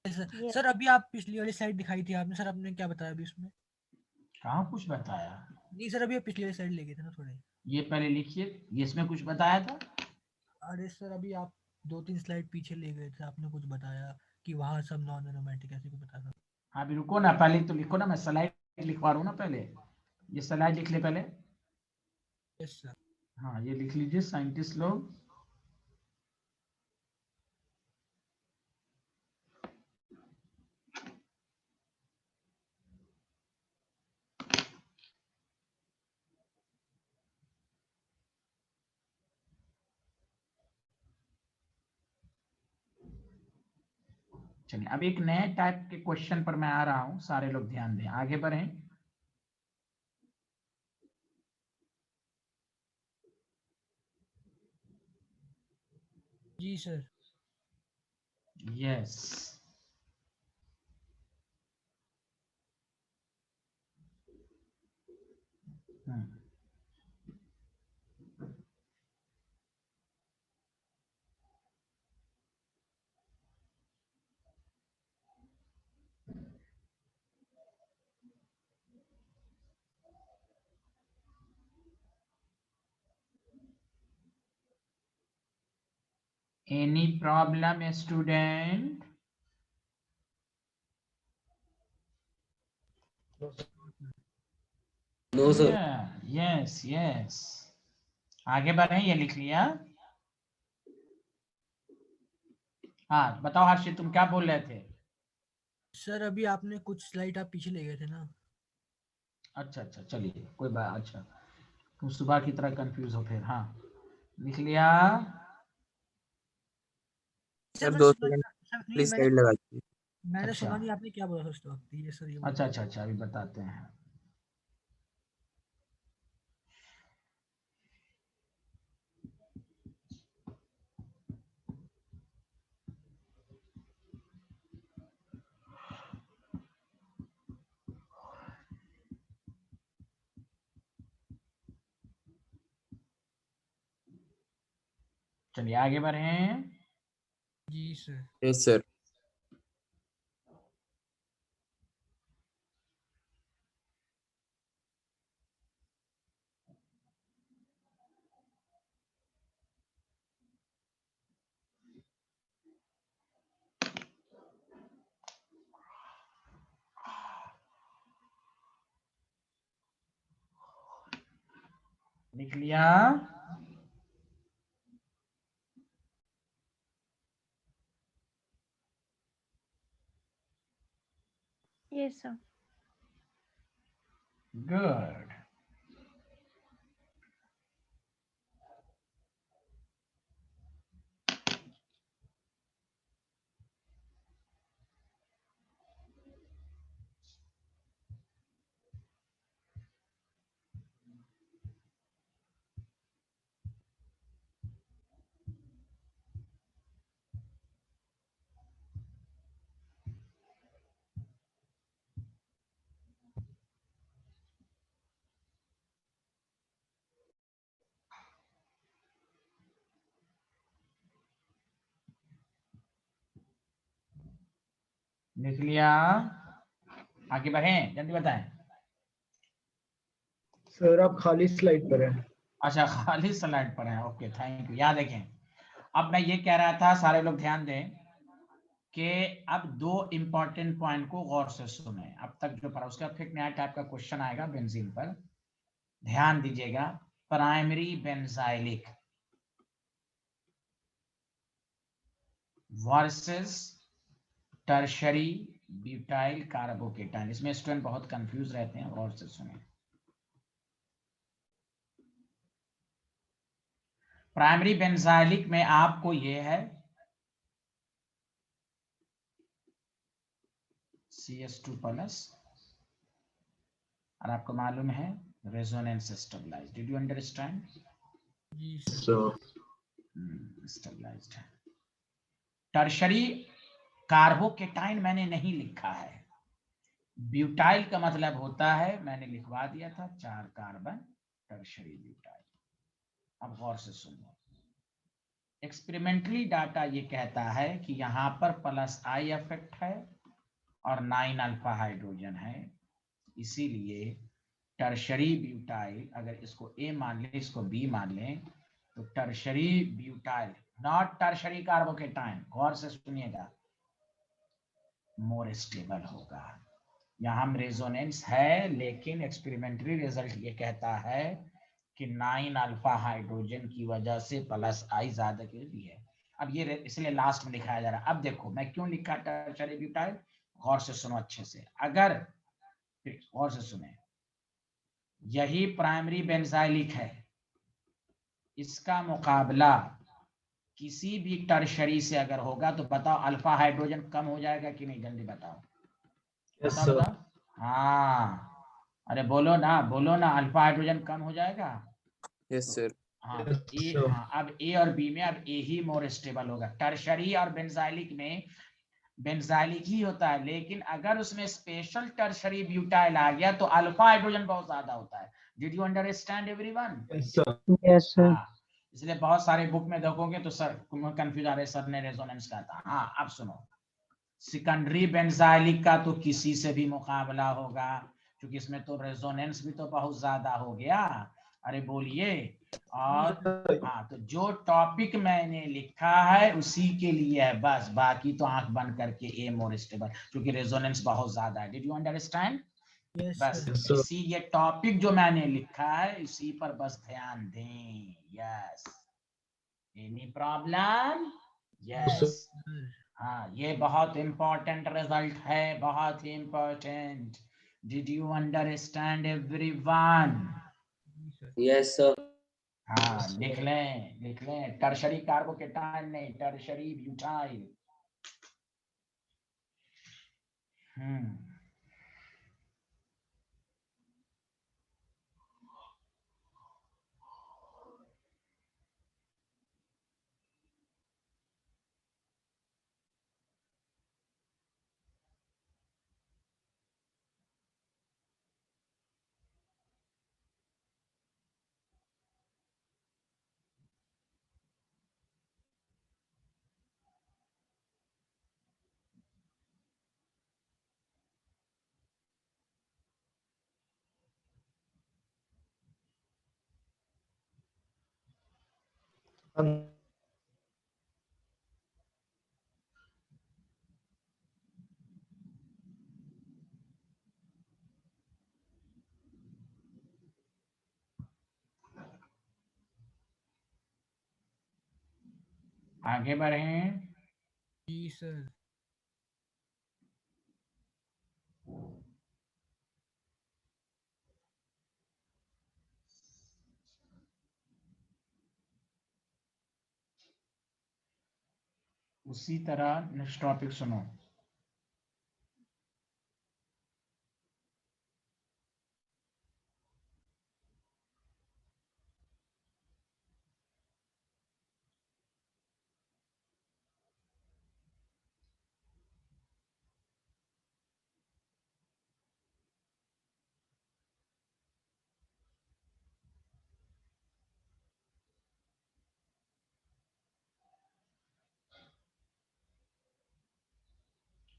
Sir,
Yes.
सर अभी आप पिछली वाली स्लाइड दिखाई थी आपने, सर आपने क्या बताया अभी उसमें?
कहाँ कुछ बताया?
नहीं सर, अभी आप पिछली वाली स्लाइड ले गए थे ना थोड़े।
ये पहले लिखिए, ये इसमें कुछ बताया था?
अरे सर अभी आप 2-3 स्लाइड पीछे ले गए थे, आपने कुछ बताया कि वहाँ सब नॉन एरोमेटिक ऐसे कुछ बताया था।
हाँ अभी रुको ना, पहले तो लिखो ना, मैं स्लाइड लिखवा रहा हूँ ना पहले। ये स्लाइड लिख ले पहले।
Yes sir.
हाँ ये लिख लीजिए साइंटिस्ट लोग। चलिए अब एक नए टाइप के क्वेश्चन पर मैं आ रहा हूँ, सारे लोग ध्यान दें, आगे बढ़ें।
जी sir.
Yes. Any problem student?
No, sir.
Yes yes. आगे बढ़ें, ये लिख लिया? हाँ बताओ हर्षित, तुम क्या बोल रहे थे?
सर अभी आपने कुछ स्लाइड आप पीछे ले गए थे ना।
अच्छा अच्छा, चलिए कोई बात। अच्छा, तुम सुबह की तरह कंफ्यूज हो फिर। हाँ, लिख लिया।
सर
मैंने
2
सुना
सेकंड
सर नहीं,
प्लीज साइड लगा दीजिए।
मैंने
अच्छा
सुना नहीं आपने क्या बोला उस वक्त, ये सर ये
अच्छा
बोलिए।
अच्छा अच्छा, अभी बताते हैं। चलिए आगे बढ़ें।
जी सर।
Yes sir.
लिख लिया।
Yes, sir.
गुड। लिख लिया। आगे बढ़ें, जल्दी बताएं।
सर आप खाली स्लाइड पर हैं।
अच्छा, खाली स्लाइड पर है। Okay, thank you. याद देखें, अब मैं ये कह रहा था, सारे लोग ध्यान दें कि अब दो इंपॉर्टेंट पॉइंट को गौर से सुने। अब तक जो पढ़ा उसके बाद फिर नया टाइप का क्वेश्चन आएगा बेंजीन पर, ध्यान दीजिएगा। Primary benzylic versus tertiary butyl carbocation. इसमें स्टूडेंट बहुत कंफ्यूज रहते हैं, गौर से सुने। प्राइमरी बेंजाइलिक में आपको ये है CH2 प्लस, और आपको मालूम है resonance stabilized. Did you understand?
जी सर।
स्टेबलाइज्ड है। टर्शरी कार्बोकेटाइन मैंने नहीं लिखा है। ब्यूटाइल का मतलब होता है, मैंने लिखवा दिया था, 4 कार्बन टर्शरी ब्यूटाइल। अब गौर से सुनो, एक्सपेरिमेंटली डाटा ये कहता है कि यहां पर प्लस आई इफेक्ट है और 9 अल्फा हाइड्रोजन है। इसीलिए टर्शरी ब्यूटाइल, अगर इसको ए मान लें, इसको बी मान लें, तो tertiary butyl, not tertiary carbocation, गौर से सुनिएगा, मोर स्टेबल होगा। यहाँ रेजोनेंस है, लेकिन एक्सपेरिमेंटली रिजल्ट ये कहता है कि 9 अल्फा हाइड्रोजन की वजह से प्लस आई ज्यादा के लिए है। अब ये इसलिए लास्ट में दिखाया जा रहा है। अब देखो मैं क्यों लिखा टर्शरी ब्यूटाइल, गौर से सुनो अच्छे से। अगर गौर से सुने, यही प्राइमरी बेंजाइलिक है, इसका मुकाबला किसी भी टर्शरी से अगर होगा तो बताओ अल्फा हाइड्रोजन कम हो जाएगा कि नहीं? जल्दी बताओ, बताओ बताओ। हाँ, अरे बोलो ना, बोलो ना, अल्फा हाइड्रोजन कम हो जाएगा।
Yes sir.
हाँ तो ए, हाँ अब ए और बी में अब ए ही मोर स्टेबल होगा। टर्शरी और बेंजाइलिक में बेंजाइलिक ही होता है, लेकिन अगर उसमें स्पेशल टर्शरी ब्यूटाइल आ गया तो अल्फा हाइड्रोजन बहुत ज्यादा होता है। Did you understand everyone?
Yes, sir.
हाँ, इसलिए बहुत सारे बुक में देखोगे तो सर कंफ्यूज आ रहे, सर ने रेजोनेंस कहा था। हाँ अब सुनो, सेकेंडरी बेंजाइलिक का तो किसी से भी मुकाबला होगा, क्योंकि इसमें तो रेजोनेंस भी तो बहुत ज्यादा हो गया। अरे बोलिए। और हाँ, तो जो टॉपिक मैंने लिखा है उसी के लिए है बस, बाकी तो आंख बंद करके ए मोर स्टेबल, क्योंकि रेजोनेंस बहुत ज्यादा है। Did you understand?
यस
बस
सर।
इसी ये टॉपिक जो मैंने लिखा है इसी पर बस ध्यान दें। Yes, any problem? यस। हाँ, ये बहुत इंपॉर्टेंट रिजल्ट है, बहुत ही important. Did you understand everyone?
जी सर।
Yes, sir.
हाँ लिख लें टर्शरी कार्बोकेटाइन नहीं टर्शरी ब्यूटाइल।
हम
आगे बढ़ें।
जी सर।
उसी तरह नेक्स्ट टॉपिक सुनो।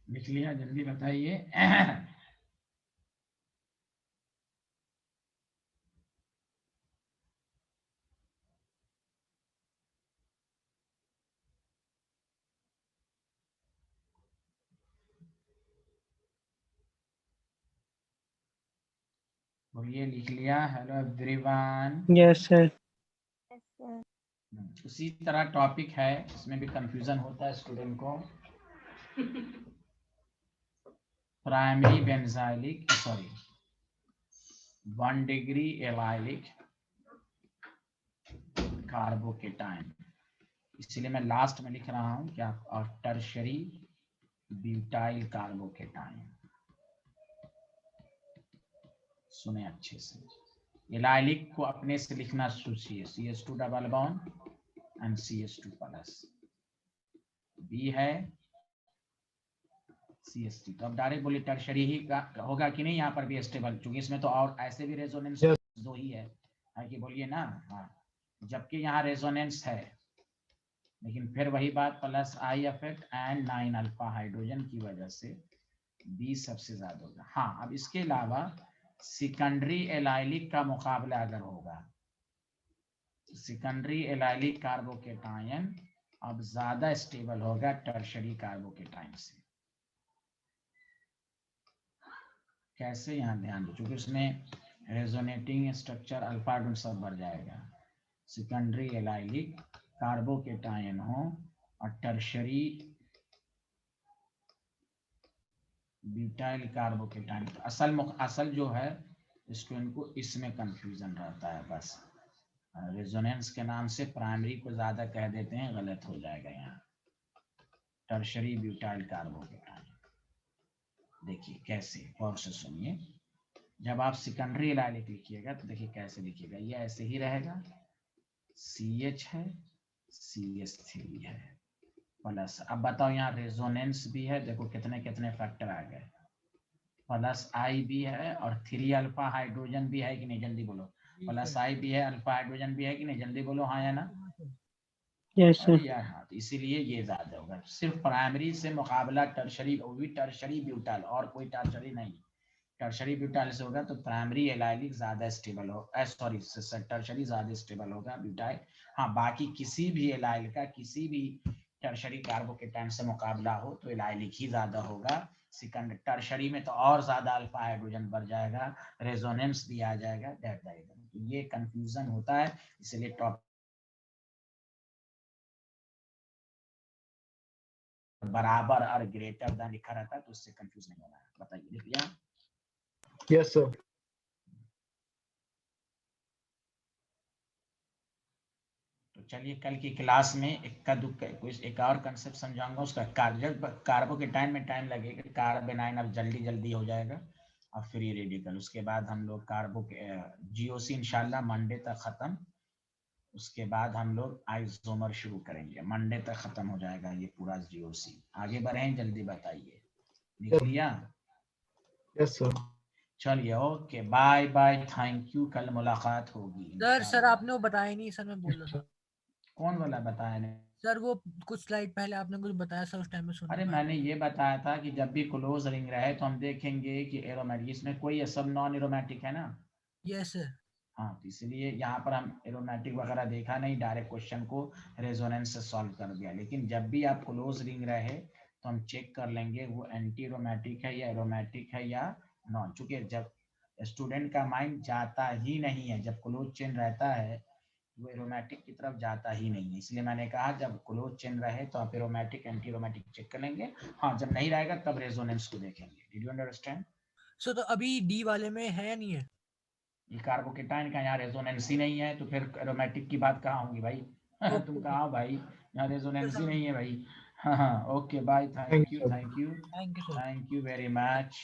लिख लिया? जल्दी बताइए। बोलिए लिख लिया? Hello everyone.
Yes, sir.
Yes, sir.
उसी तरह टॉपिक है, इसमें भी कंफ्यूजन होता है स्टूडेंट को। Primary benzylic sorry 1 degree allylic carbocation, इसलिए मैं लास्ट में लिख रहा हूं क्या, और टर्शरी ब्यूटाइल कार्बोकेटाइन। सुने अच्छे से, एलाइलिक को अपने से लिखना सोचिए, CH2 double bond and CH2 plus, B है CH3। तो अब डायरेक्ट बोलिए टर्शरी ही का होगा कि नहीं, यहाँ पर भी स्टेबल, क्योंकि इसमें तो और ऐसे भी रेजोनेंस
Yes.
दो ही है कि बोलिए ना। हाँ, जबकि यहाँ रेजोनेंस है, लेकिन फिर वही बात, plus I effect and 9 alpha hydrogen की वजह से बी सबसे ज्यादा होगा। हाँ, अब इसके अलावा सेकेंडरी एलाइलिक का मुकाबला अगर होगा, सेकेंडरी एलाइलिक कार्बोकेटाइन अब ज्यादा स्टेबल होगा टर्शरी कार्बोकेटाइन से। कैसे, यहाँ ध्यान दो, क्योंकि उसमें रेजोनेटिंग स्ट्रक्चर अल्फा सब बढ़ जाएगा। सेकेंडरी एलाइलिक कार्बोकेटाइन हो और टर्शरी ब्यूटाइल कार्बोकेटाइन, तो असल जो है स्टूडेंट को इसमें कंफ्यूजन रहता है बस। रेजोनेंस के नाम से प्राइमरी को ज्यादा कह देते हैं, गलत हो जाएगा यहाँ। टर्शरी ब्यूटाइल कार्बोकेटाइन देखिए कैसे, और से सुनिए। जब आप सेकेंडरी एलाइलिक लिखिएगा तो देखिए कैसे लिखिएगा, ये ऐसे ही रहेगा, CH है, CH3 है प्लस। अब बताओ यहाँ रेजोनेंस भी है, देखो कितने कितने फैक्टर आ गए, प्लस आई भी है और 3 अल्फा हाइड्रोजन भी है कि नहीं, जल्दी बोलो। प्लस आई भी है, अल्फा हाइड्रोजन भी है कि नहीं, जल्दी बोलो हाँ या ना।
Yes,
अरे
sir.
यार हाँ, तो इसीलिए ये ज्यादा होगा। सिर्फ प्राइमरी से मुकाबला टर्शरी, वो भी टर्शरी ब्यूटाइल, और कोई टर्शरी नहीं। टर्शरी ब्यूटाइल से होगा तो प्राइमरी एलाइलिक ज्यादा स्टेबल हो, सॉरी टर्शरी ज्यादा स्टेबल होगा ब्यूटाइल। हाँ, बाकी किसी भी एलाइल का किसी भी टर्शरी कार्बोकेटाइन से मुकाबला हो तो एलाइलिक ही ज्यादा होगा। सेकंड टर्शरी में तो और ज्यादा अल्फा हाइड्रोजन बढ़ जाएगा, रेजोनेंस भी आ जाएगा, तो ये कंफ्यूजन होता है, इसलिए टॉप बराबर और ग्रेटर देन लिखा रहता है, तो उससे कंफ्यूज नहीं होना है। बताइए लिख लिया?
Yes, sir.
तो चलिए कल की क्लास में इक्का दुक्का कुछ एक और कंसेप्ट समझाऊंगा, उसका कार्बोकेटाइन में टाइम लगेगा, कार्बेनाइन अब जल्दी जल्दी हो जाएगा और फ्री रेडिकल। उसके बाद हम लोग जीओसी इंशाल्लाह मंडे तक खत्म। उसके बाद हम लोग आइसोमर शुरू करेंगे, मंडे तक खत्म हो जाएगा ये पूरा जीओसी। आगे बढ़ें, जल्दी बताइए, लिख लिया?
Yes, sir.
चलिए okay, bye bye, thank you, कल मुलाकात होगी
सर
इंशाल्लाह।
आपने वो बताया नहीं सर, मैं बोल रहा था
कौन वाला बताया ने?
सर, वो कुछ स्लाइड पहले आपने कुछ बताया सर, उस टाइम में सुन
अरे
नहीं पाया।
मैंने ये बताया था कि जब भी क्लोज रिंग रहे तो हम देखेंगे कि एरोमेटिक, इसमें कोई सब नॉन एरोमेटिक है ना।
Yes sir.
हाँ, तो इसलिए यहाँ पर हम एरोमेटिक वगैरह देखा नहीं, डायरेक्ट क्वेश्चन को रेजोनेंस से सॉल्व कर दिया। लेकिन जब भी आप क्लोज रिंग रहे तो हम चेक कर लेंगे वो एंटी एरोमेटिक है या एरोमेटिक है या नॉन। चूंकि जब स्टूडेंट का माइंड जाता ही नहीं है, जब क्लोज चेन रहता है वो एरोमेटिक की तरफ जाता ही नहीं है। इसलिए मैंने कहा जब क्लोज चेन रहे तो आप एरोमेटिक एंटी एरोमेटिक चेक कर लेंगे। हाँ, जब नहीं रहेगा तब रेजोनेंस को देखेंगे। Did you understand?
सर तो अभी डी वाले में है या नहीं है?
ये कार्बोकेटाइन का यहाँ रेजोनेंस ही नहीं है तो फिर एरोमेटिक की बात कहाँ होगी भाई? तुम कहाँ हो भाई? यहाँ रेजोनेंस ही नहीं है भाई। हाँ हाँ, okay bye, thank
Thank
you,
you.
Thank you,
thank you sir.
Thank you very much.